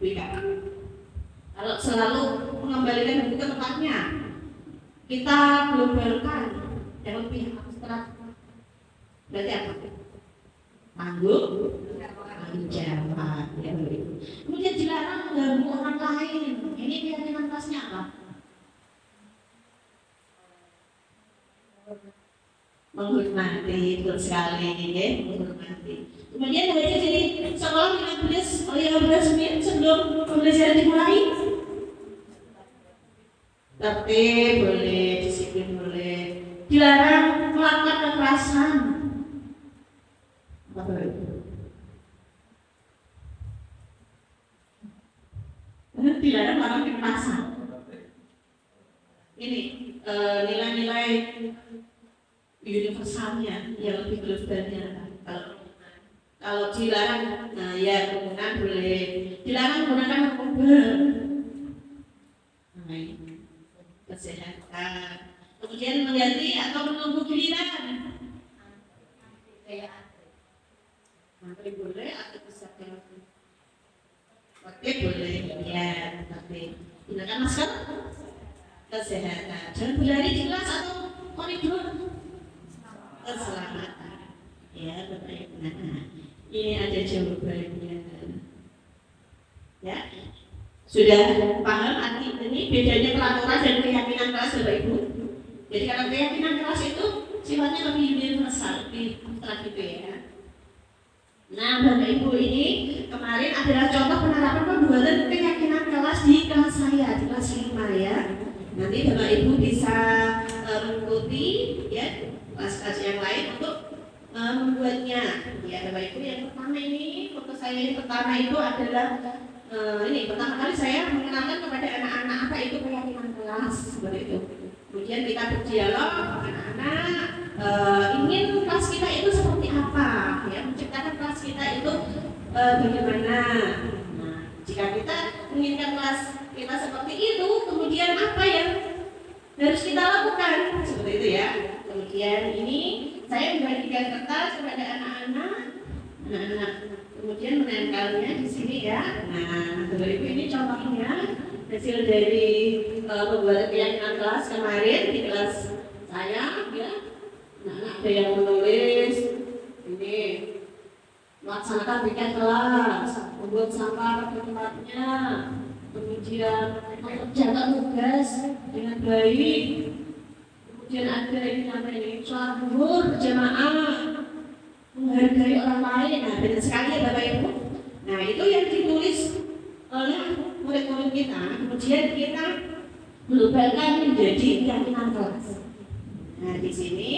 D: Beda. Kalau selalu mengembalikan buku ke tempatnya, kita globalkan yang lebih abstrak. Berarti apa? Tanggung jawab, ya. Kemudian dilarang mengganggu orang lain. Ini keyakinan kelasnya apa? Menghormati, betul sekali, ya, menghormati. Kemudian hadir jadi sekolah 15 menit sebelum pembelajaran dimulai. Tertib boleh, disiplin boleh. Dilarang melakukan kekerasan. Apa itu? Dilarang melakukan kekerasan. Ini nilai-nilai universalnya yang lebih globalnya. Kalau dilarang, nah ya kerumunan boleh. Dilarang menggunakan narkoba. Nah, kesehatan. Kemudian mengganti atau menunggu giliran. Antri boleh atau bisa telepon? Oke boleh ya, tapi gunakan masker. Kesehatan. Jangan berlari di kelas atau koridor. Keselamatan. Ya, baik. Nah, ini ada jawabannya. Ya, sudah paham arti ini bedanya peraturan dan keyakinan kelas Bapak Ibu. Jadi kalau keyakinan kelas itu sifatnya lebih universal, lebih abstrak gitu ya. Nah, Bapak Ibu ini kemarin adalah contoh penerapan pembuatan keyakinan kelas di kelas saya, di kelas 5 ya. Nanti Bapak Ibu bisa mengikuti ya kelas-kelas yang lain untuk membuatnya. Ya Bapak Ibu, yang pertama ini foto saya yang pertama itu adalah ini pertama kali saya mengenalkan kepada anak-anak apa itu keyakinan kelas seperti itu. Kemudian kita berdialog anak-anak ingin kelas kita itu seperti apa, ya menciptakan kelas kita itu bagaimana. Nah, jika kita menginginkan kelas kita seperti itu, kemudian apa yang harus kita lakukan seperti itu ya. Kemudian ini saya membagikan kertas kepada anak-anak, kemudian menempelnya di sini ya. Nah, Bapak Ibu ini contohnya hasil dari pembuatan keyakinan kelas kemarin di kelas saya ya. Nah, ada yang menulis ini melaksanakan piket kelas, membuat sampah pada tempatnya, kemudian mengerjakan tugas dengan baik, kemudian ada ini namanya ini sholat zuhur berjamaah, menghargai orang lain. Nah, benar sekali ya Bapak Ibu. Nah, itu yang ditulis oleh murid-murid kita, kemudian kita globalkan menjadi keyakinan kelas. Nah, di sini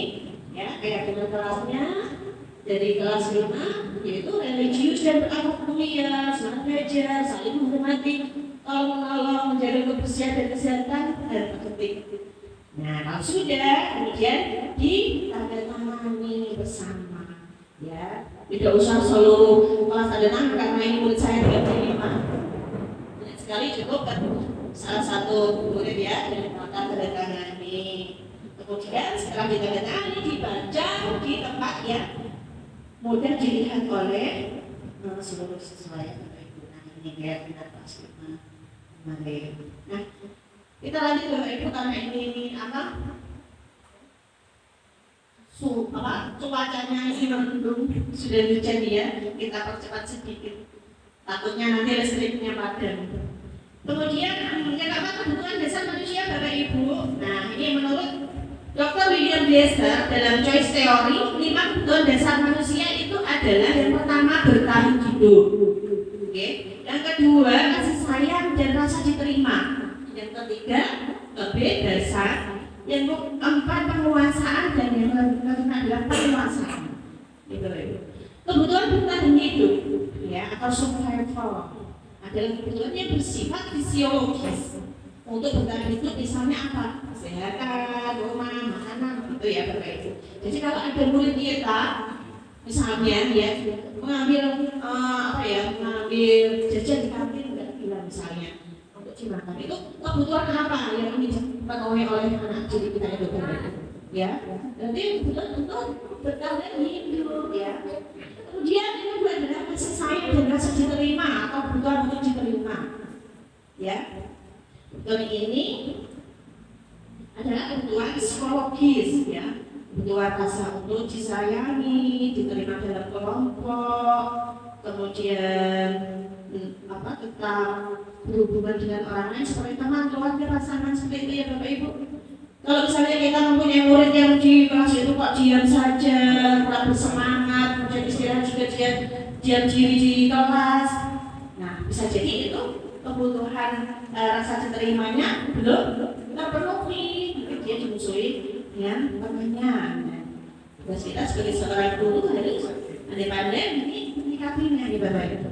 D: ya keyakinan kelasnya dari kelas 5 yaitu religius dan berakhlak mulia, semangat belajar, saling menghormati, tolong menolong, menjaga kebersihan dan kesehatan dan penting. Nah, kalau sudah kemudian ditandatangani bersama, ya tidak usah seluruh kelas tanda tangan karena ini murid saya 35. Banyak sekali cukup kan salah satu murid ya dan maka tandatangani. Kemudian setelah ditandatangani dibaca di tempat yang mudah dilihat oleh seluruh siswa yang Bapak Ibu. Nah, ini keyakinan kelas 5 kemarin. Nah, kita lanjut Bapak Ibu karena ini apa? Cuacanya ini mendung, sudah hujan ya. Kita percepat sedikit. Takutnya nanti listriknya padam. Kemudian apa kebutuhan dasar manusia Bapak Ibu. Nah, ini menurut Dr. William Glasser dalam Choice Theory, 5 kebutuhan dasar manusia itu adalah yang pertama bertahan hidup. Oke. Yang kedua kasih sayang dan rasa diterima. Yang ketiga kebebasan. Yang keempat penguasaan dan yang kelima adalah penguasaan. Gitu. Kebutuhan bertahan hidup ya atau survival adalah kebutuhan yang bersifat fisiologis. Untuk bertahan hidup misalnya apa? Kesehatan, rumah, makanan, gitu ya Bapak Ibu. Jadi kalau ada murid kita misalnya ya mengambil mengambil jajan di kantin enggak bilang misalnya untuk dimakan, itu kebutuhan apa yang dipenuhi oleh anak didik kita itu Bapak Ibu? Ya, nanti kebutuhan untuk bertahan hidup ya. Kemudian yang kedua adalah kasih sayang dan rasa diterima atau kebutuhan untuk diterima. Ya. Kebutuhan ini adalah kebutuhan psikologis ya, kebutuhan rasa untuk disayangi, diterima dalam kelompok, kemudian tetap berhubungan dengan orang lain seperti teman, keluarga, pasangan seperti itu ya Bapak Ibu. Kalau misalnya kita mempunyai murid yang di kelas itu kok diam saja, kurang bersemangat, kemudian istirahat juga diam diri di kelas, nah bisa jadi itu kebutuhan rasa diterimanya belum terpenuhi, dia dimusuhi dengan pertanyaan. Tugas kita sebagai seorang guru harus pandai-pandai menyikapinya di Bapak Ibu.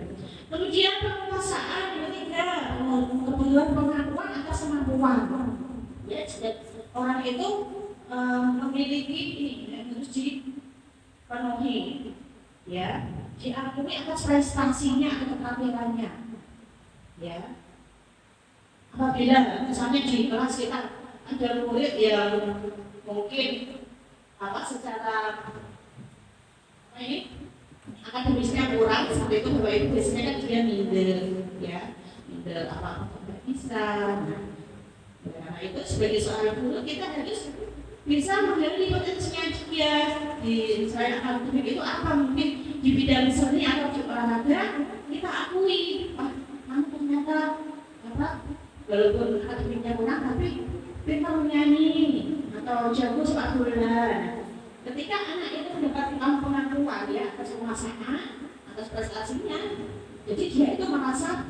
D: Kemudian penguasaan yang ketiga, kebutuhan pengakuan atas kemampuan. Ya, orang itu memiliki ini yang harus dipenuhi, ya, diakui atas prestasinya atau keterampilannya. Ya, apabila misalnya di kelas kita ada murid yang mungkin secara akademisnya kurang seperti itu, Bapak Ibu, biasanya kan dia minder ya, minder nggak bisa. Nah itu sebagai seorang guru kita harus bisa menggali potensinya dia di selain akademik itu apa, mungkin di bidang seni atau di olahraga kita akui, kamu ternyata walaupun akademiknya kurang tapi pintar menyanyi atau jago sepak bola. Ketika anak itu mendapatkan pengakuan ya atas usaha, atas prestasinya, jadi dia itu merasa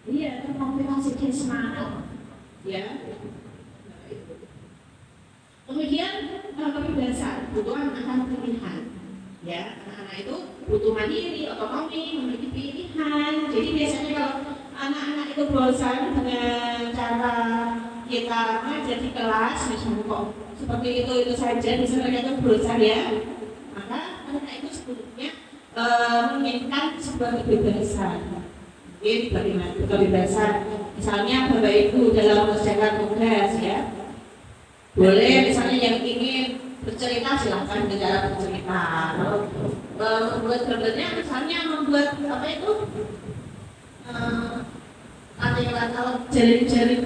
D: iya termotivasi, dia semangat ya. Kemudian kebebasan, kebutuhan akan pilihan ya, anak-anak itu butuh mandiri, otonomi, memiliki pilihan. Jadi biasanya kalau anak-anak itu bosan dengan cara kita ngajar di kelas misalnya kok seperti itu saja, misalnya mereka itu bosan ya, maka anak itu sebetulnya menginginkan sebuah kebebasan. Jadi bagaimana kebebasan? Misalnya Bapak Ibu dalam mengerjakan tugas ya, boleh misalnya yang ingin bercerita silahkan dengan cara bercerita. Membuat gambarnya misalnya membuat kalau jaring-jaring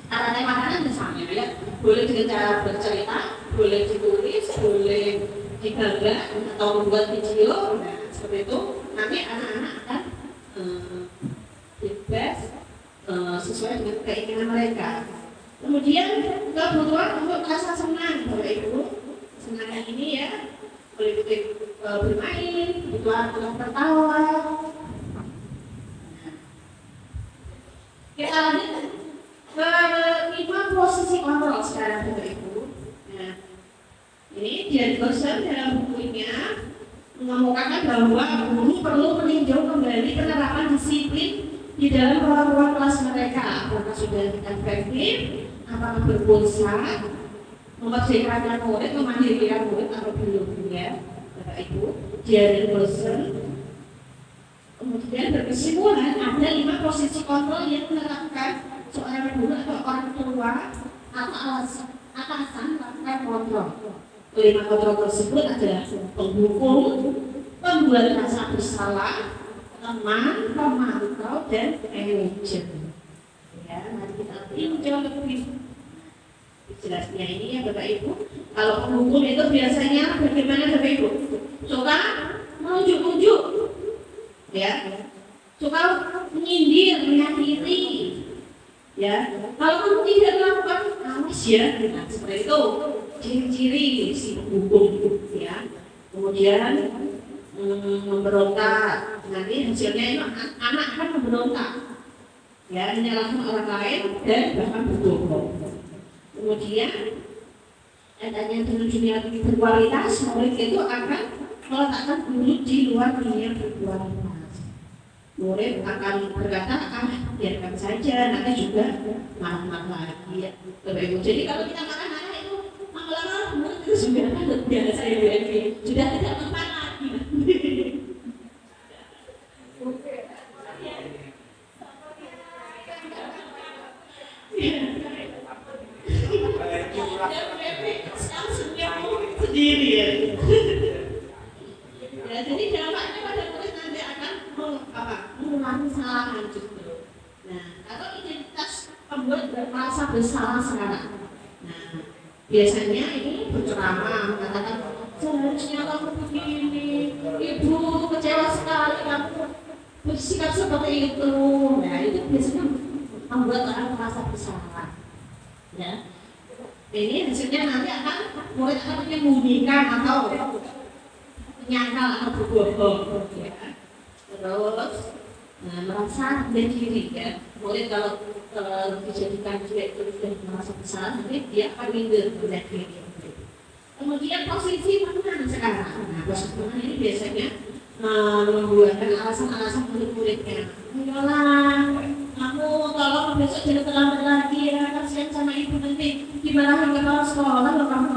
D: arahnya makanan misalnya ya, boleh dengan cara bercerita, boleh ditulis, boleh digambar atau membuat video. Nah seperti itu nanti anak-anak akan bebas sesuai dengan keinginan mereka. Kemudian kebutuhan untuk merasa senang, Bapak Ibu. Senangnya ini ya, boleh bermain, kebutuhan untuk tertawa. Kita lanjut ke 5 posisi kontrol sekarang, Bapak Ibu. Nah, ini Dian Gosel dalam bukunya mengemukakan bahwa guru perlu meninjau kembali penerapan disiplin di dalam ruang kelas mereka, apakah sudah efektif, apakah berpulsa, memerdekakan murid, memandirikan murid atau belum ya, Bapak Ibu. Dian Gosel kemudian berkesimpulan ada 5 posisi kontrol yang menerapkan seorang guru atau orang tua atau atasan melakukan kontrol. 5 kontrol tersebut adalah penghukum, pembuat rasa bersalah, teman, pemantau, dan manajer. Ya, mari kita tinjau lebih jelasnya ini ya Bapak Ibu. Kalau penghukum itu biasanya bagaimana Bapak Ibu? Suka menunjuk-nunjuk, ya, suka menyindir, menyakiti, ya. Kalau kamu tidak melakukan, awas ya, nah, seperti itu ciri-ciri si penghukum, ya. Kemudian memberontak, nanti hasilnya itu anak akan memberontak, ya, menyalahkan orang lain dan bahkan berbohong. Kemudian adanya dunia berkualitas, murid itu akan meletakkan guru di luar dunia berkualitas. Murid akan berkata, biarkan saja, nanti juga marah-marah lagi ya. Jadi kalau kita marah-marah itu lama-lama murid itu sudah biasa ya, sudah tidak mempan lagi. Sendiri ya. Ya, jadi dampaknya pada murid nanti akan mengulangi kesalahan justru. Nah, atau identitas pembuat merasa bersalah sekarang. Nah, biasanya ini berceramah mengatakan seharusnya kamu begini, ibu kecewa sekali kamu bersikap seperti itu. Nah, itu biasanya membuat orang merasa bersalah. Ya. Ini hasilnya nanti akan murid akan menyembunyikan atau menyangkal atau berbohong, ya. Terus merasa diri ya. Murid kalau dijadikan dia itu sudah merasa bersalah, nanti dia akan minder pada diri. Kemudian posisi mana sekarang? Nah, posisi mana ini biasanya membuatkan alasan-alasan murid-muridnya. Ayolah, kamu tolong besok jangan terlambat lagi ya, kasihan sama ibu nanti dimarahin kepala sekolah loh kamu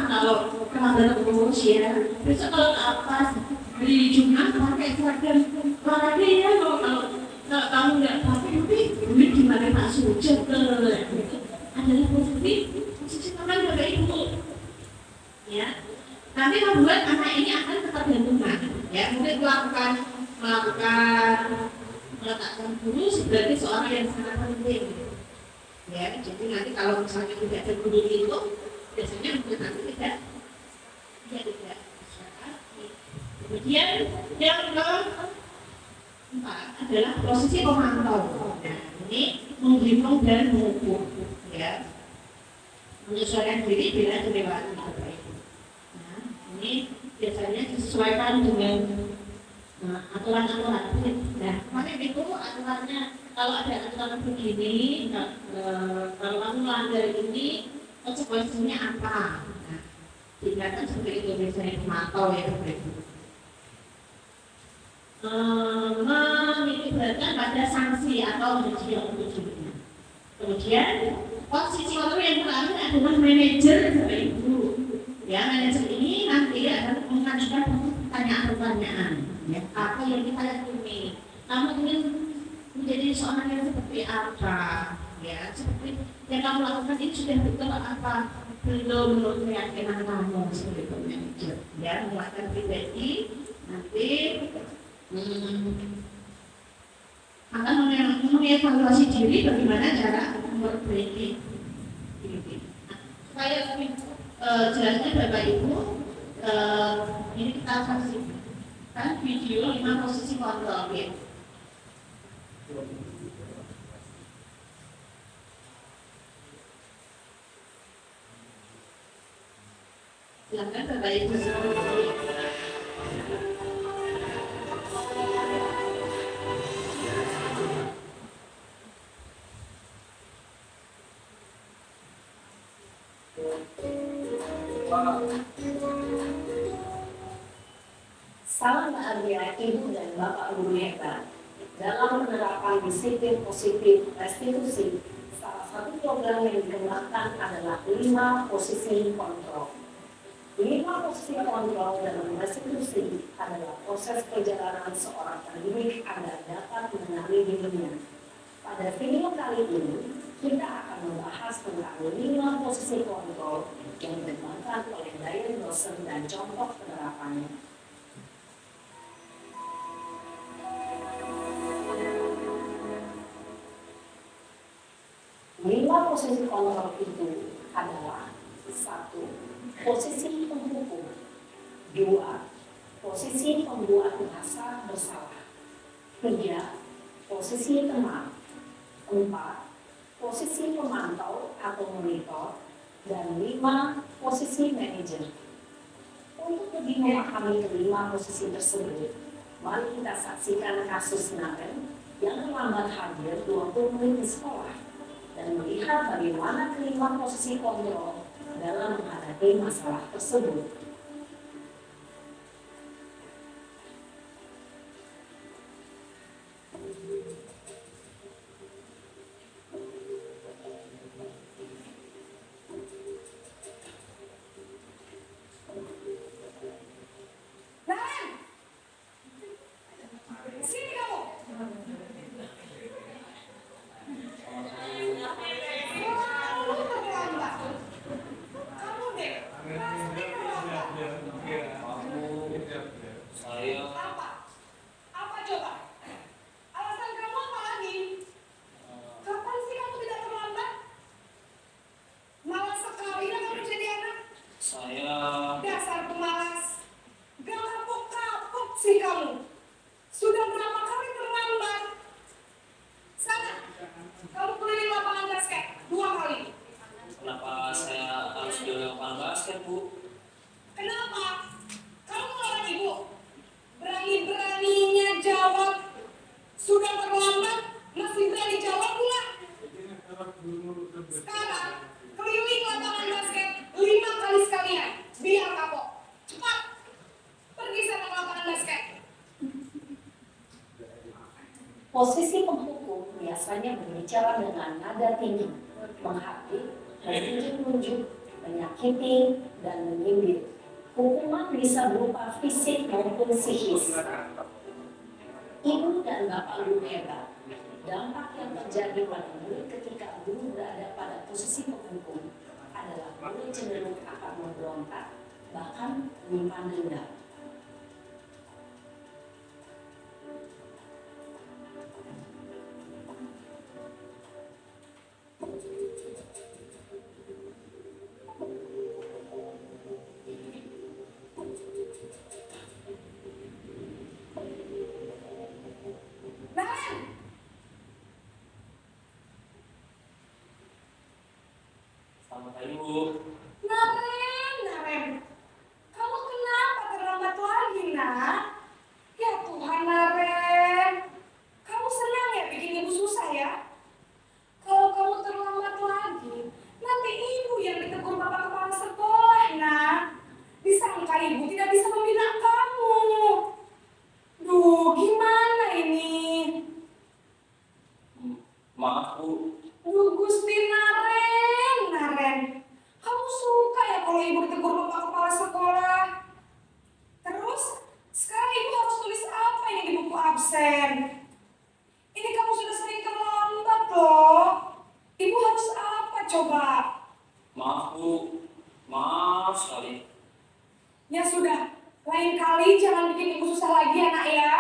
D: kalau terlambat terus ya. Besok kalau apa di Jumat pakai seragam olahraga ya, kalau Kalau kamu nggak tapi duit gimana Pak Sujat adalah posisi orang Bapak Ibu. Ya, nanti membuat anak ini akan ketergantungan. Ya, mungkin meletakkan guru sebagai seorang yang sangat penting. Ya, jadi nanti kalau misalnya tidak ada guru itu, biasanya mungkin nanti tidak. Kemudian yang keempat adalah posisi pemantau. Nah, ini menghitung dan mengukur, ya, menyesuaikan diri bila kelewatan. Nah, ini biasanya disesuaikan dengan aturan-aturan. Nah, kemarin itu aturannya kalau ada aturan begini, kalau kamu melanggar ini, konsekuensinya apa? Nah, tindakan seperti itu biasanya memantau ya Bapak. Menitikberatkan pada sanksi atau mencegah untuk dirinya. Kemudian posisi kontrol yang terakhir adalah manajer Bapak Ibu. Ya, manajer ini nanti akan mengajukan pertanyaan-pertanyaan. Ya, apa yang kita yakini? Kamu ingin menjadi seorang yang seperti apa? Ya, seperti yang kamu lakukan ini sudah betul apa? Belum menurut keyakinan kamu sebagai manajer. Ya, menguatkan pribadi nanti akan mengevaluasi diri bagaimana cara memperbaiki diri. Supaya lebih jelasnya Bapak Ibu, ini kita saksikan video 5 posisi kontrol ya. Silakan Bapak Ibu.
F: Salam bahagia Ibu dan Bapak Guru hebat. Dalam penerapan disiplin positif restitusi, salah satu program yang dikembangkan adalah 5 posisi kontrol. 5 posisi kontrol dalam restitusi adalah proses perjalanan seorang pendidik agar dapat mengenali dirinya. Pada video kali ini, kita akan membahas tentang 5 posisi kontrol yang dikembangkan oleh Diane Dawson dan contoh penerapannya. 5 posisi kontrol itu adalah 1. Posisi penghukum, 2. Posisi pembuat merasa bersalah, 3. Posisi teman, 4. Posisi pemantau atau monitor, dan 5. Posisi manajer. Untuk lebih memahami kelima posisi tersebut, mari kita saksikan kasus Naren yang terlambat hadir 20 menit di sekolah dan melihat bagaimana kelima posisi kontrol dalam menghadapi masalah tersebut. Posisi penghukum biasanya berbicara dengan nada tinggi, menghakimi, menunjuk-nunjuk, menyakiti, dan menyindir. Hukuman bisa berupa fisik maupun psikis. Ibu dan Bapak Guru hebat, Dampak yang terjadi pada murid ketika guru berada pada posisi penghukum adalah murid cenderung akan memberontak, bahkan menyimpan dendam.
G: Selamat pagi, Bu.
H: Naren, kamu kenapa terlambat lagi, nak? Ya Tuhan, Naren, kamu senang ya bikin ibu susah ya? Kalau kamu terlambat lagi, nanti ibu yang ditegur bapak kepala sekolah, nak. Disangka ibu tidak bisa membina kamu. Duh, gimana ini?
G: Maaf, Bu.
H: Duh, Gusti Naren, kamu suka ya kalau ibu ditegur bapak kepala sekolah? Terus, sekarang ibu harus tulis apa ini di buku absen? Ini kamu sudah sering terlambat loh. Ibu harus apa coba?
G: Maaf, Bu. Maaf sekali.
H: Ya sudah, lain kali jangan bikin ibu susah lagi ya nak ya.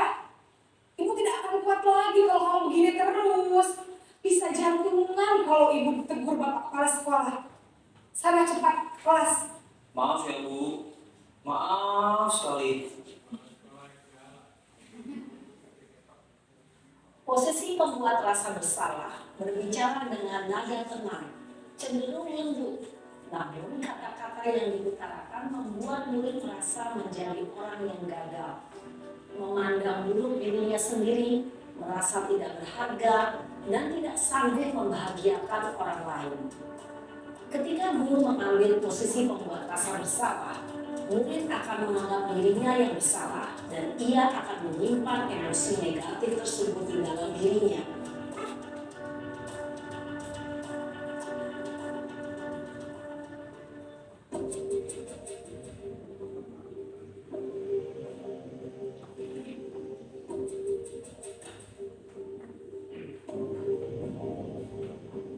H: Ibu tidak akan kuat lagi kalau kamu begini terus. Bisa jantungan kalau ibu ditegur bapak kepala sekolah. Sana cepat kelas.
G: Maaf ya, Bu. Maaf sekali.
F: Posisi pembuat rasa bersalah berbicara dengan nada tenang, cenderung lembut. Namun kata-kata yang diutarakan membuat murid merasa menjadi orang yang gagal, memandang buruk dirinya sendiri, merasa tidak berharga, dan tidak sanggup membahagiakan orang lain. Ketika guru mengambil posisi pembuat rasa bersalah, murid akan menganggap dirinya yang bersalah dan ia akan menyimpan emosi negatif tersebut di dalam dirinya.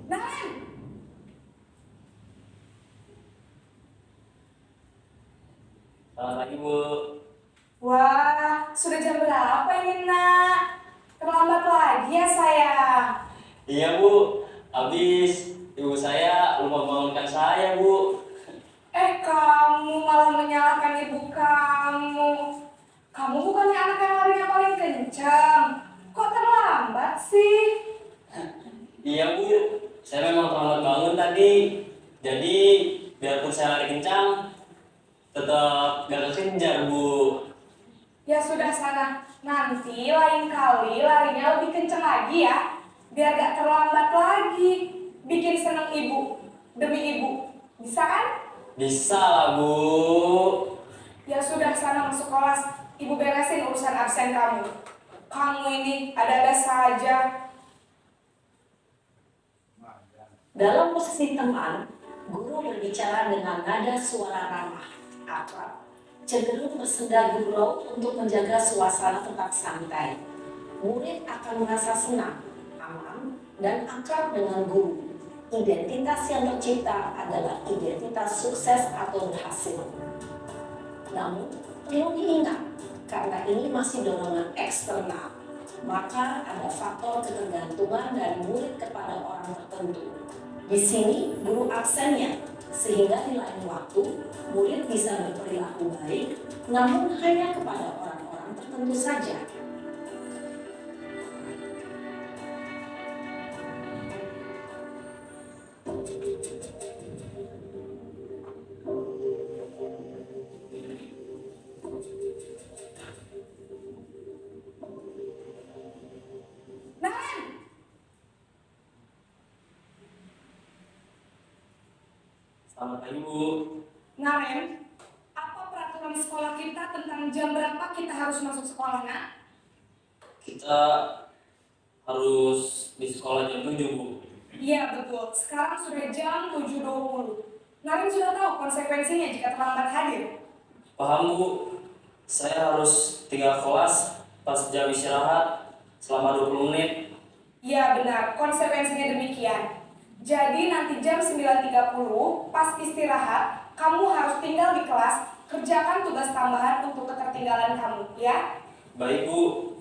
H: Naren,
G: Selamat pagi, Bu.
H: wah, sudah jam berapa ini nak? Terlambat lagi ya sayang.
G: Iya, Bu. Habis ibu saya lupa membangunkan saya, Bu.
H: Kamu malah menyalahkan ibu kamu. Kamu bukannya anak yang larinya paling kencang. Kok terlambat sih?
G: Iya, Bu. Saya memang terlambat bangun tadi. Jadi, biarpun saya lari kencang, tetap gak kekejar, Bu.
H: Ya sudah sana. Nanti lain kali larinya lebih kencang lagi ya. Biar gak terlambat lagi. Bikin seneng ibu. Demi ibu. Bisa kan?
G: Bisa lah, Bu.
H: Ya sudah sana masuk kelas. Ibu beresin urusan absen kamu. Kamu ini ada-ada saja.
F: Dalam posisi teman, guru berbicara dengan nada suara ramah, akrab, cenderung bersenda gurau untuk menjaga suasana tetap santai. Murid akan merasa senang, aman, dan akrab dengan guru. Identitas yang tercipta adalah identitas sukses atau berhasil. Namun, perlu diingat, karena ini masih dorongan eksternal, maka ada faktor ketergantungan dari murid kepada orang tertentu. Di sini guru absennya, sehingga di lain waktu murid bisa berperilaku baik, namun hanya kepada orang-orang tertentu saja.
H: Naren,
G: Selamat pagi, Bu.
H: Naren, apa peraturan sekolah kita tentang jam berapa kita harus masuk sekolah, nak?
G: Kita harus di sekolah jam 7, Bu.
H: Iya betul, sekarang sudah jam 7.20. Naren sudah tahu konsekuensinya jika terlambat hadir.
G: Paham, Bu. Saya harus tinggal kelas pas jam istirahat selama 20 menit.
H: Ya benar, konsekuensinya demikian. Jadi nanti jam 9.30 pas istirahat, kamu harus tinggal di kelas, kerjakan tugas tambahan untuk ketertinggalan kamu, ya?
G: Baik, Bu.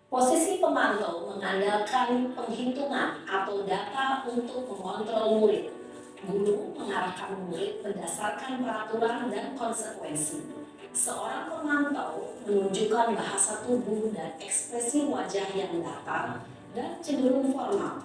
F: Posisi pemantau mengandalkan penghitungan atau data untuk mengontrol murid. Guru mengarahkan murid berdasarkan peraturan dan konsekuensi. Seorang pemantau menunjukkan bahasa tubuh dan ekspresi wajah yang datar dan cenderung formal.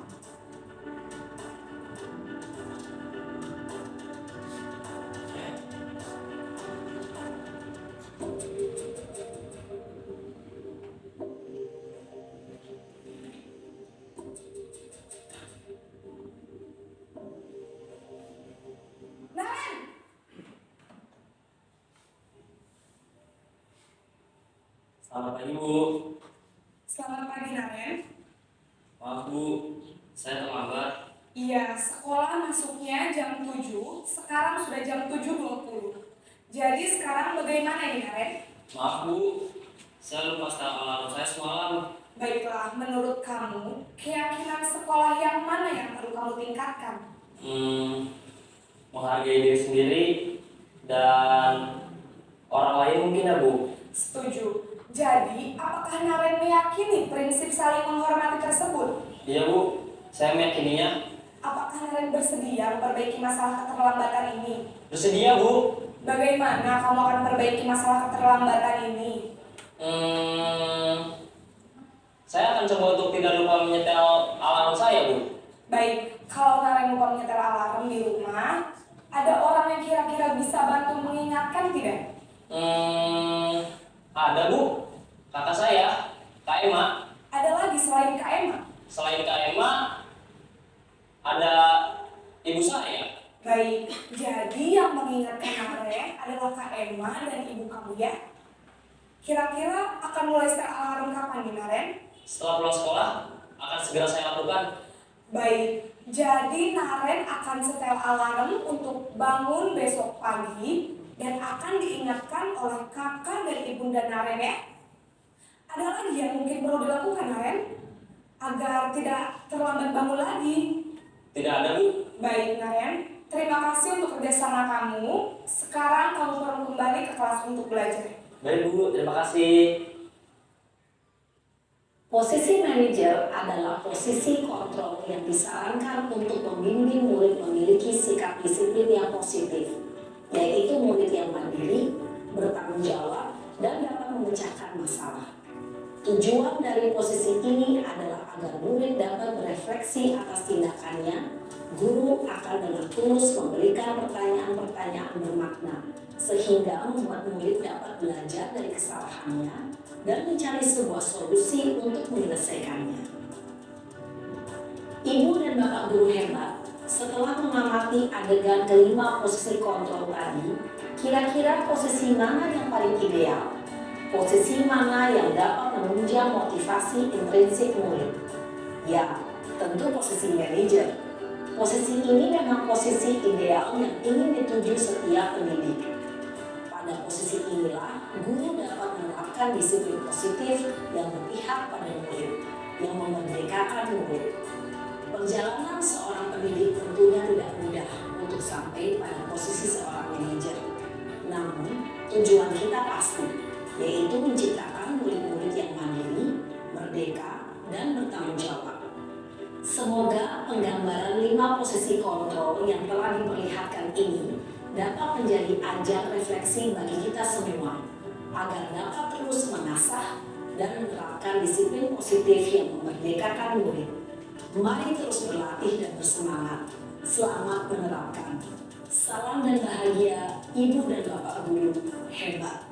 H: Naren!
G: Selamat pagi, Bu.
H: Selamat pagi, Naren.
G: Maaf, Bu. Saya terlambat.
H: Iya, sekolah masuknya jam 7, sekarang sudah jam 7.20. Jadi sekarang bagaimana ini, Naren?
G: Maaf, Bu. Saya lupa setel alarm saya semalam.
H: Baiklah, menurut kamu, keyakinan sekolah yang mana yang perlu kamu tingkatkan?
G: Menghargai diri sendiri dan orang lain mungkin ya, Bu.
H: Setuju. Jadi, apakah Naren meyakini prinsip saling menghormati tersebut?
G: Iya, Bu. Saya meyakininya.
H: Apakah Naren bersedia memperbaiki masalah keterlambatan ini?
G: Bersedia, Bu.
H: Bagaimana kamu akan perbaiki masalah keterlambatan ini?
G: Saya akan coba untuk tidak lupa menyetel alarm saya, Bu.
H: Baik, kalau Naren lupa menyetel alarm di rumah, ada orang yang kira-kira bisa bantu mengingatkan tidak?
G: Ada, Bu. Kakak saya, Kak Emma.
H: Ada lagi selain Kak Emma?
G: Selain Kak Emma, ada ibu saya.
H: Baik, jadi yang mengingatkan Naren adalah Kak Emma dan ibu kamu ya? Kira-kira akan mulai setel alarm kapan nih, Naren?
G: Setelah pulang sekolah, akan segera saya lakukan.
H: Baik, jadi Naren akan setel alarm untuk bangun besok pagi dan akan diingatkan oleh kakak dan ibunda Naren ya. Ada lagi yang mungkin perlu dilakukan, Naren? Agar tidak terlambat bangun lagi.
G: Tidak ada, Bu.
H: Baik, Naren. Terima kasih untuk kerjasama kamu. Sekarang kamu perlu kembali ke kelas untuk belajar.
G: Baik, Bu. Terima kasih.
F: Posisi manajer adalah posisi kontrol yang disarankan untuk membimbing murid memiliki sikap disiplin yang positif, yaitu murid yang mandiri, bertanggung jawab, dan dapat memecahkan masalah. Tujuan dari posisi ini adalah agar murid dapat berefleksi atas tindakannya. Guru akan dengan tulus memberikan pertanyaan-pertanyaan bermakna, sehingga membuat murid dapat belajar dari kesalahannya dan mencari sebuah solusi untuk menyelesaikannya. Ibu dan bapak guru hebat, setelah mengamati adegan kelima posisi kontrol tadi, kira-kira posisi mana yang paling ideal? Posisi mana yang dapat menunjang motivasi intrinsik murid? Ya, tentu posisi manajer. Posisi ini memang posisi ideal yang ingin dituju setiap pendidik. Pada posisi inilah, guru dapat menerapkan disiplin positif yang berpihak pada murid, yang memerdekakan murid. Perjalanan seorang pendidik tentunya tidak mudah untuk sampai pada posisi seorang manajer. Namun, tujuan kita pasti, yaitu menciptakan murid-murid yang mandiri, merdeka, dan bertanggung jawab. Semoga penggambaran 5 posisi kontrol yang telah diperlihatkan ini dapat menjadi ajang refleksi bagi kita semua, agar dapat terus mengasah dan menerapkan disiplin positif yang memerdekakan murid. Mari terus berlatih dan bersemangat. Selamat menerapkan. Salam dan bahagia, Ibu dan Bapak Guru hebat.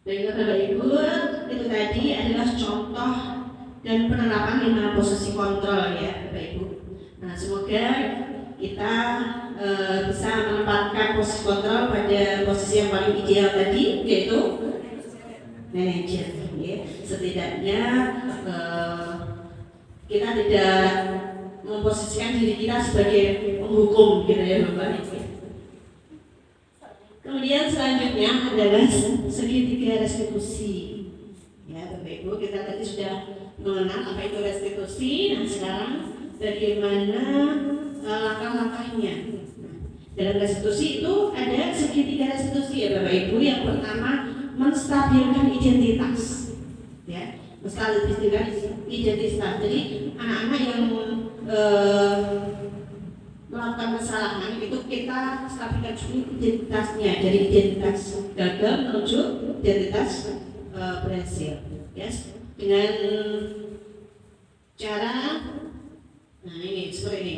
D: Baiklah Bapak Ibu, itu tadi adalah contoh dan penerapan 5 posisi kontrol ya Bapak Ibu. Nah semoga kita bisa menempatkan posisi kontrol pada posisi yang paling ideal tadi, yaitu manajer ya. Setidaknya kita tidak memposisikan diri kita sebagai penghukum gitu ya Bapak Ibu. Kemudian selanjutnya adalah segitiga restitusi ya Bapak Ibu. Kita tadi sudah mengenal apa itu restitusi. Nah sekarang bagaimana langkah-langkahnya. Dalam restitusi itu ada segitiga restitusi ya Bapak Ibu. Yang pertama, menstabilkan identitas ya, menstabilkan identitas. Jadi anak-anak yang melakukan kesalahan itu kita stabilkan dulu identitasnya, dari identitas gagal menuju identitas berhasil yes. Dengan cara nah ini seperti ini.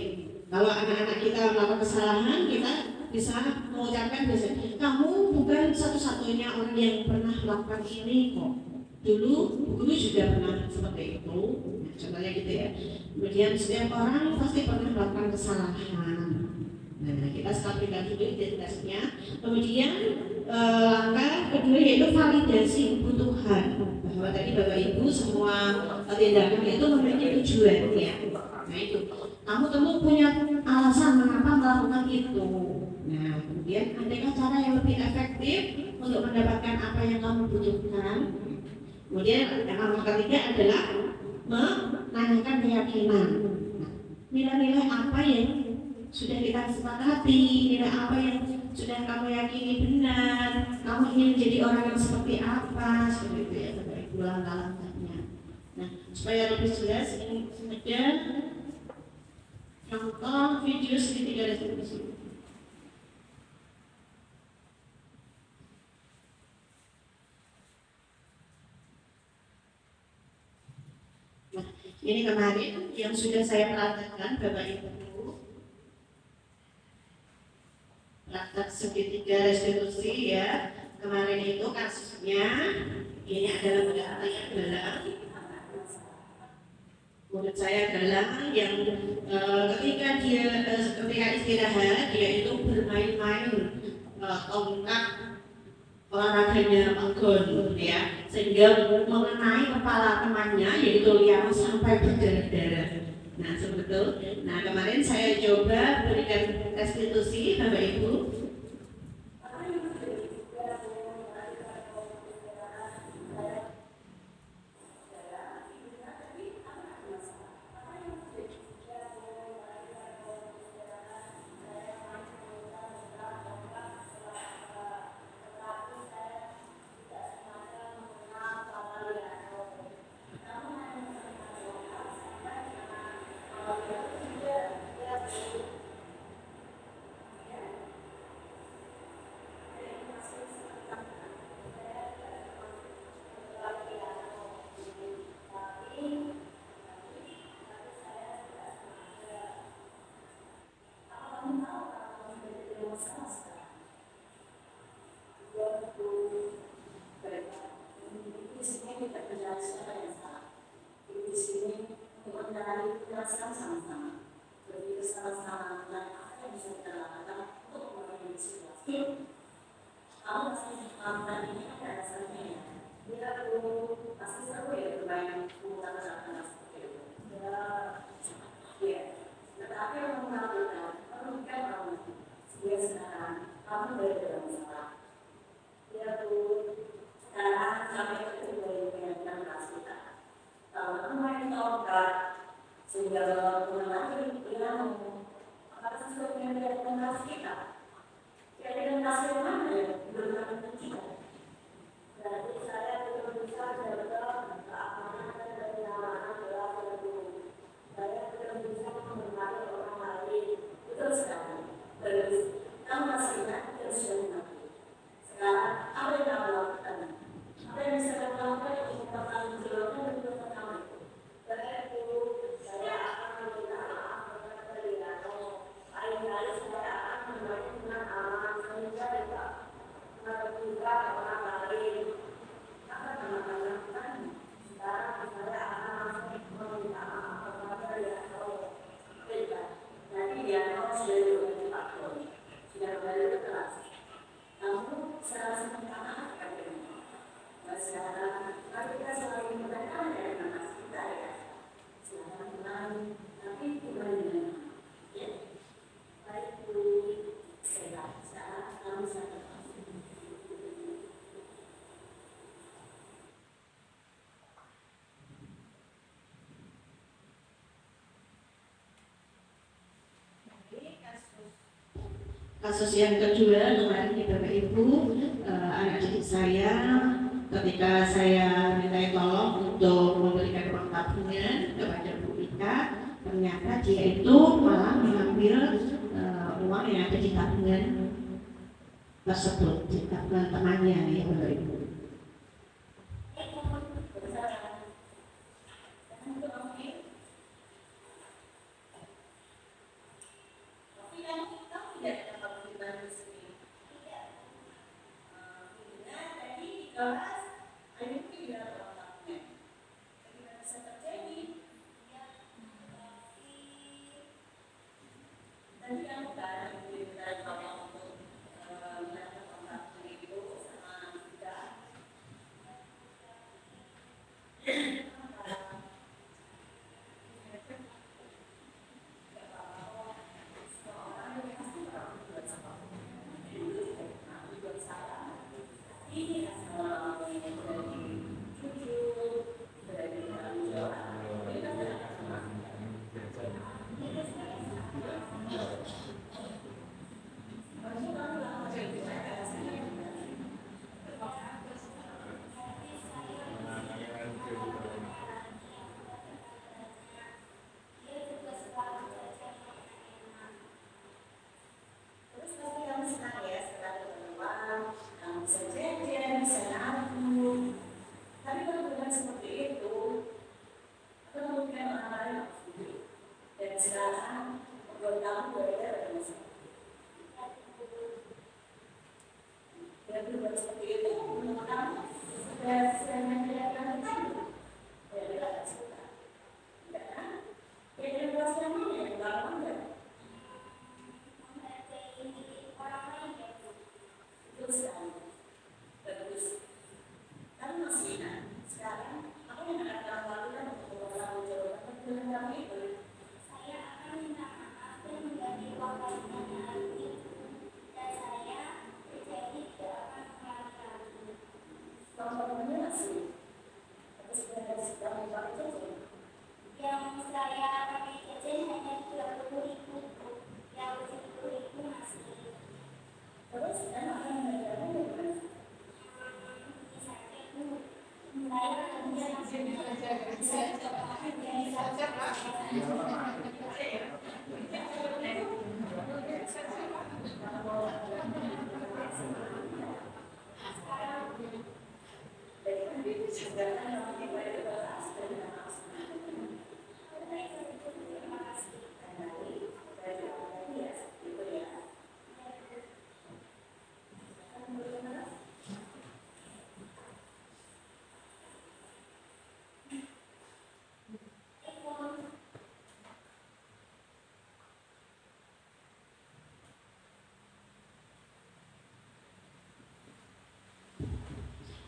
D: Kalau anak-anak kita melakukan kesalahan, kita bisa mengucapkan biasanya, kamu bukan satu-satunya orang yang pernah melakukan ini kok. Dulu guru juga pernah seperti itu. Nah, contohnya gitu ya. Kemudian setiap orang pasti pernah melakukan kesalahan. Nah, kita stabilkan dulu identitasnya. Kemudian langkah kedua yaitu validasi kebutuhan. Bahwa tadi Bapak Ibu semua tindakan itu memiliki tujuan ya. Nah itu, kamu tentu punya alasan mengapa melakukan itu. Nah, kemudian adakah cara yang lebih efektif untuk mendapatkan apa yang kamu butuhkan? Kemudian yang nomor ketiga adalah menanyakan keyakinan. Nilai-nilai apa yang sudah kita sepakati, nilai apa yang sudah kamu yakini benar, kamu ingin menjadi orang yang seperti apa, seperti itu ya, langkah-langkahnya. Nah, supaya lebih jelas ini ada contoh video segitiga restitusi. Nah, ini kemarin yang sudah saya praktekkan Bapak Ibu, praktek segitiga restitusi ya. Kemarin itu kasusnya ini adalah murid saya galang. Murid saya galang yang ketika istirahat dia itu bermain-main tongkat olahraganya panggon ya, sehingga mengenai kepala temannya yaitu Liam sampai berdarah-darah. Nah seperti itu. Nah kemarin saya coba berikan restitusi Bapak Ibu. Kasus yang kedua kemarin Bapak Ibu, anak didik saya ketika saya minta tolong untuk memberikan uang tabungan kepada Bu Ika, ternyata dia itu malah mengambil uang yang ada di tabungan tersebut, di tabungan temannya ya Bapak Ibu.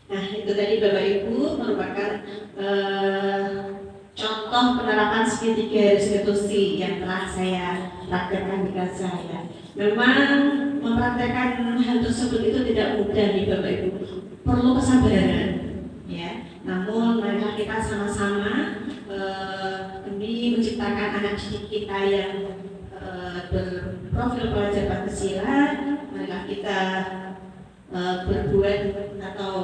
D: Nah, itu tadi Bapak Ibu merupakan contoh penerapan segitiga restitusi yang telah saya praktekkan di kelas saya. Memang mempraktekkan hal tersebut itu tidak mudah nih Bapak Ibu, perlu kesabaran, ya. Namun marilah kita sama-sama demi menciptakan anak didik kita yang berprofil pelajar Pancasila, marilah kita berbuat atau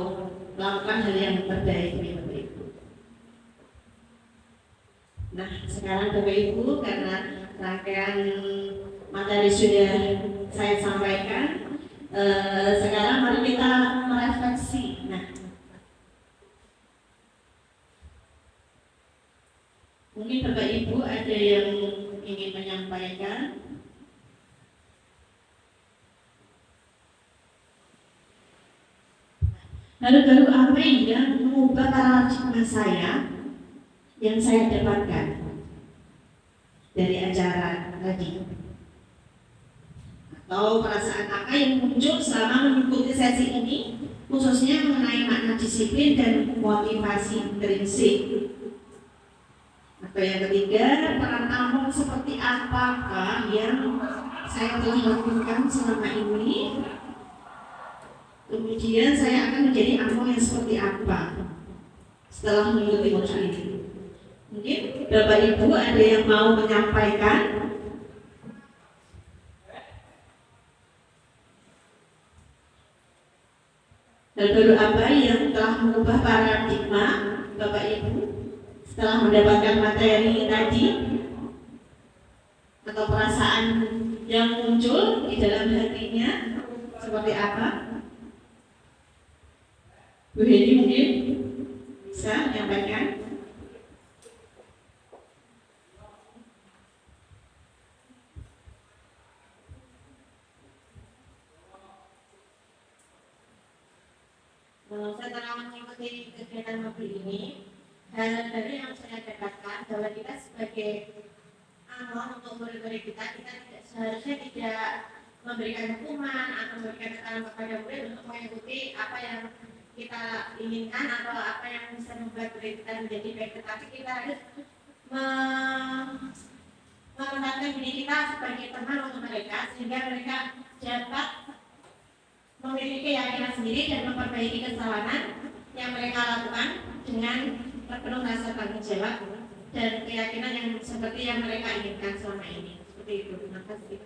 D: melakukan hal yang terbaik Bapak Ibu. Nah, sekarang Bapak Ibu, karena rangkaian materi sudah saya sampaikan, sekarang mari kita merefleksi. Nah, mungkin Bapak Ibu ada yang ingin menyampaikan. Lalu apa yang mengubah paradigma saya yang saya dapatkan dari acara tadi, atau perasaan apa yang muncul selama mengikuti sesi ini, khususnya mengenai makna disiplin dan motivasi intrinsik. Atau yang ketiga, peran among seperti apakah yang saya telah lakukan selama ini. Kemudian saya akan menjadi among yang seperti apa setelah mengikuti modul ini. Mungkin Bapak Ibu ada yang mau menyampaikan? Hal baru apa yang telah mengubah paradigma Bapak Ibu setelah mendapatkan materi tadi atau perasaan yang muncul di dalam hatinya seperti apa? Bu Hedi mungkin bisa menyampaikan. Setelah mengikuti kegiatan mobil ini, hal baru yang saya dapatkan bahwa kita sebagai anon untuk murid-murid kita tidak seharusnya tidak memberikan hukuman atau memberikan tekanan kepada murid untuk mengikuti apa yang kita inginkan atau apa yang bisa membuat murid kita menjadi baik, tetapi kita harus menempatkan diri kita sebagai teman untuk mereka sehingga mereka dapat memiliki keyakinan sendiri dan memperbaiki kesalahan yang mereka lakukan dengan penuh rasa tanggung jawab dan keyakinan yang seperti yang mereka inginkan selama ini. Seperti itu. Terima kasih.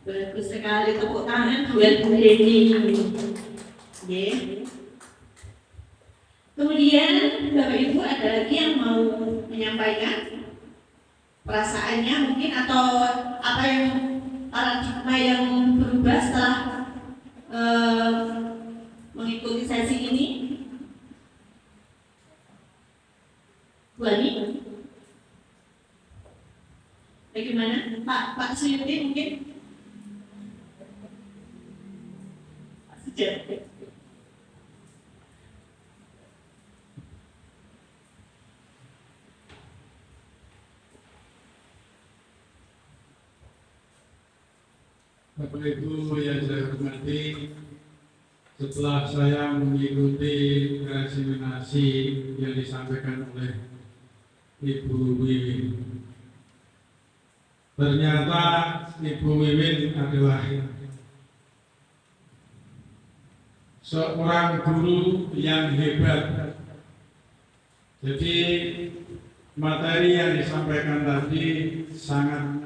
D: Bagus sekali, tepuk tangan buat Bu Hedi. Kemudian Bapak Ibu ada lagi yang mau menyampaikan perasaannya mungkin atau apa yang paradigma yang berubah setelah mengikuti sesi ini. Bu Ani, bagaimana? Pak Suyuti mungkin? Pak Sujat.
C: Bapak Ibu yang saya hormati, setelah saya mengikuti resimulasi yang disampaikan oleh Ibu Wiwin, ternyata Ibu Wiwin adalah seorang guru yang hebat. Jadi materi yang disampaikan tadi sangat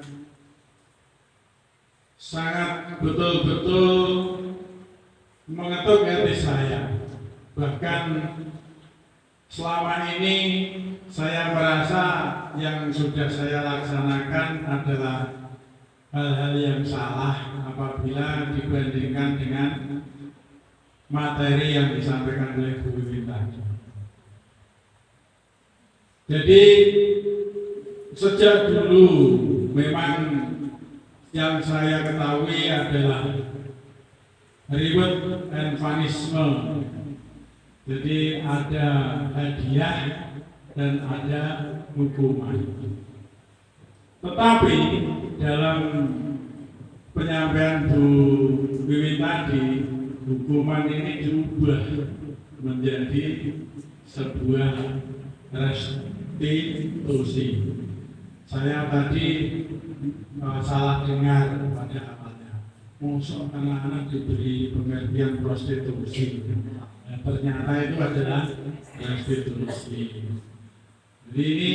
C: betul-betul mengetuk hati saya. Bahkan selama ini saya merasa yang sudah saya laksanakan adalah hal-hal yang salah apabila dibandingkan dengan materi yang disampaikan oleh Bu Wiwin tadi. Jadi sejak dulu memang yang saya ketahui adalah reward and punishment. Jadi ada hadiah dan ada hukuman. Tetapi dalam penyampaian Bu Wiwin tadi, hukuman ini diubah menjadi sebuah restitusi. Saya tadi salah dengar pada awalnya. Musuh anak-anak diberi pengertian prostitusi. Ternyata itu adalah restitusi. Jadi ini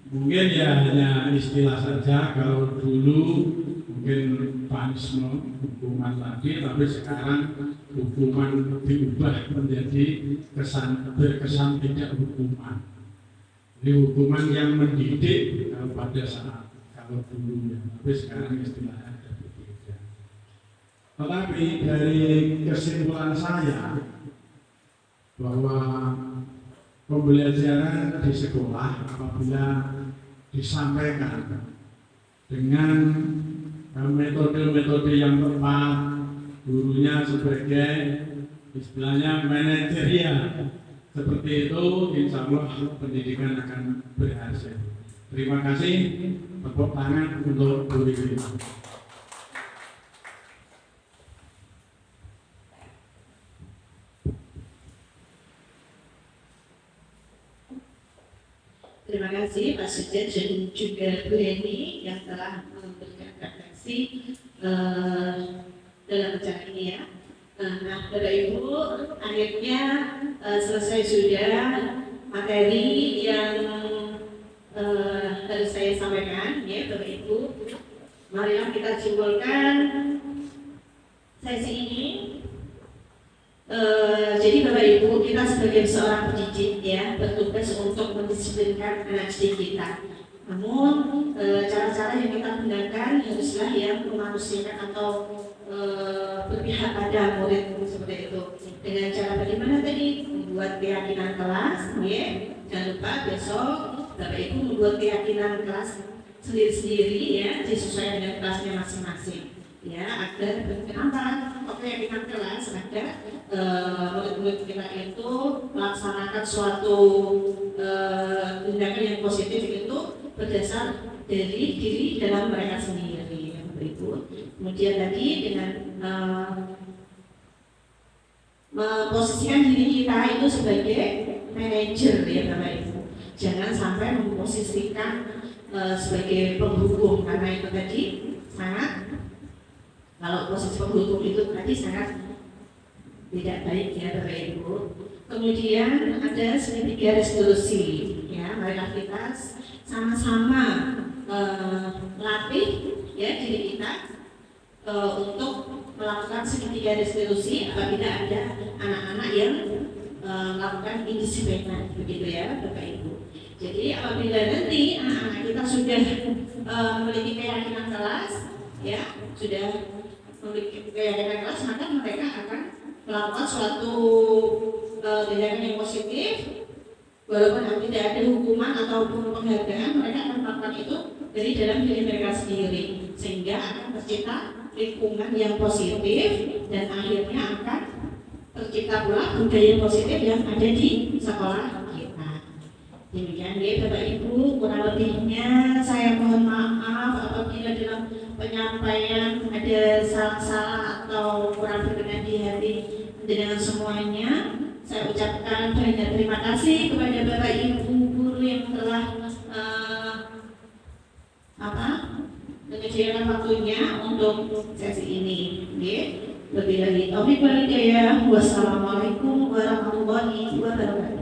C: mungkin ya hanya istilah saja. Kalau dulu mungkin punishment, hukuman tadi, tapi sekarang hukuman diubah menjadi berkesan tidak hukuman. Ini hukuman yang mendidik pada saat kalau dulu, tapi sekarang istilahnya ada berbeda. Tetapi dari kesimpulan saya bahwa pembelajaran di sekolah apabila disampaikan dengan metode-metode yang tepat, gurunya sebagai istilahnya manajerial, seperti itu, insya Allah pendidikan akan berhasil. Terima kasih, tepuk tangan untuk Bu Wiwin.
D: Terima kasih Pak Sujat dan juga Bu Hedi yang telah memberikan refleksi dalam acara ini ya. Nah, Bapak Ibu, akhirnya selesai sudah materi yang harus saya sampaikan ya Bapak Ibu. Marilah kita simpulkan sesi ini Jadi Bapak Ibu, kita sebagai seorang pendidik ya bertugas untuk mendisiplinkan anak didik kita. Namun cara-cara yang kita gunakan haruslah yang memanusiakan atau berpihak pada murid seperti itu. Dengan cara bagaimana tadi? Membuat keyakinan kelas, ya. Jangan lupa besok Bapak Ibu membuat keyakinan kelas sendiri-sendiri ya, disesuaikan dengan kelasnya masing-masing. Ya, agar kenapa keyakinan kelas agar murid-murid kita itu melaksanakan suatu tindakan yang positif itu berdasar dari diri dalam mereka sendiri, Bapak Ibu. Kemudian tadi dengan memposisikan diri kita itu sebagai manajer ya Bapak Ibu. Jangan sampai memposisikan sebagai penghukum, karena itu tadi sangat, kalau posisi penghukum itu tadi sangat tidak baik ya Bapak Ibu. Kemudian ada segitiga resolusi ya, marilah kita sama-sama latih ya diri kita untuk melakukan segitiga resolusi apabila ada anak-anak yang melakukan indisiplinan, begitu ya Bapak Ibu. Jadi apabila nanti anak-anak kita sudah memiliki keyakinan kelas, ya sudah memiliki keyakinan kelas, maka mereka akan melakukan suatu tindakan yang positif, walaupun tidak ada hukuman ataupun penghargaan, mereka akan melakukan itu dari dalam diri mereka sendiri, sehingga akan tercipta lingkungan yang positif dan akhirnya akan tercipta pula budaya positif yang ada di sekolah kita. Demikian ya Bapak Ibu, kurang lebihnya saya mohon maaf apabila dalam penyampaian ada salah-salah atau kurang berkenan di hati dengan semuanya. Saya ucapkan banyak terima kasih kepada Bapak Ibu guru yang telah menyediakan waktunya untuk sesi ini. Lebih lagi taufiq wal hidayah. Wassalamualaikum warahmatullahi wabarakatuh.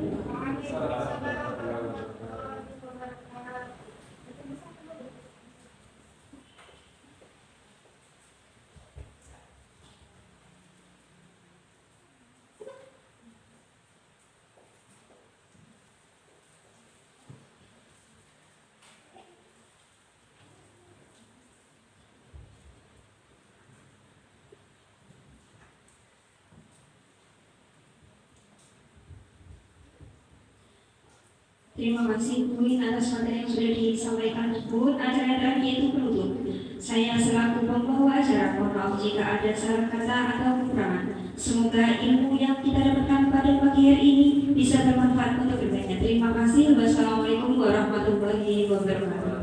A: Terima kasih Bu atas materi yang sudah disampaikan Bu. Acara tadi itu penutup. Saya selaku pembawa acara mohon maaf jika ada salah kata atau kekurangan. Semoga ilmu yang kita dapatkan pada pagi hari ini bisa bermanfaat untuk kedepannya. Terima kasih. Wassalamualaikum warahmatullahi wabarakatuh.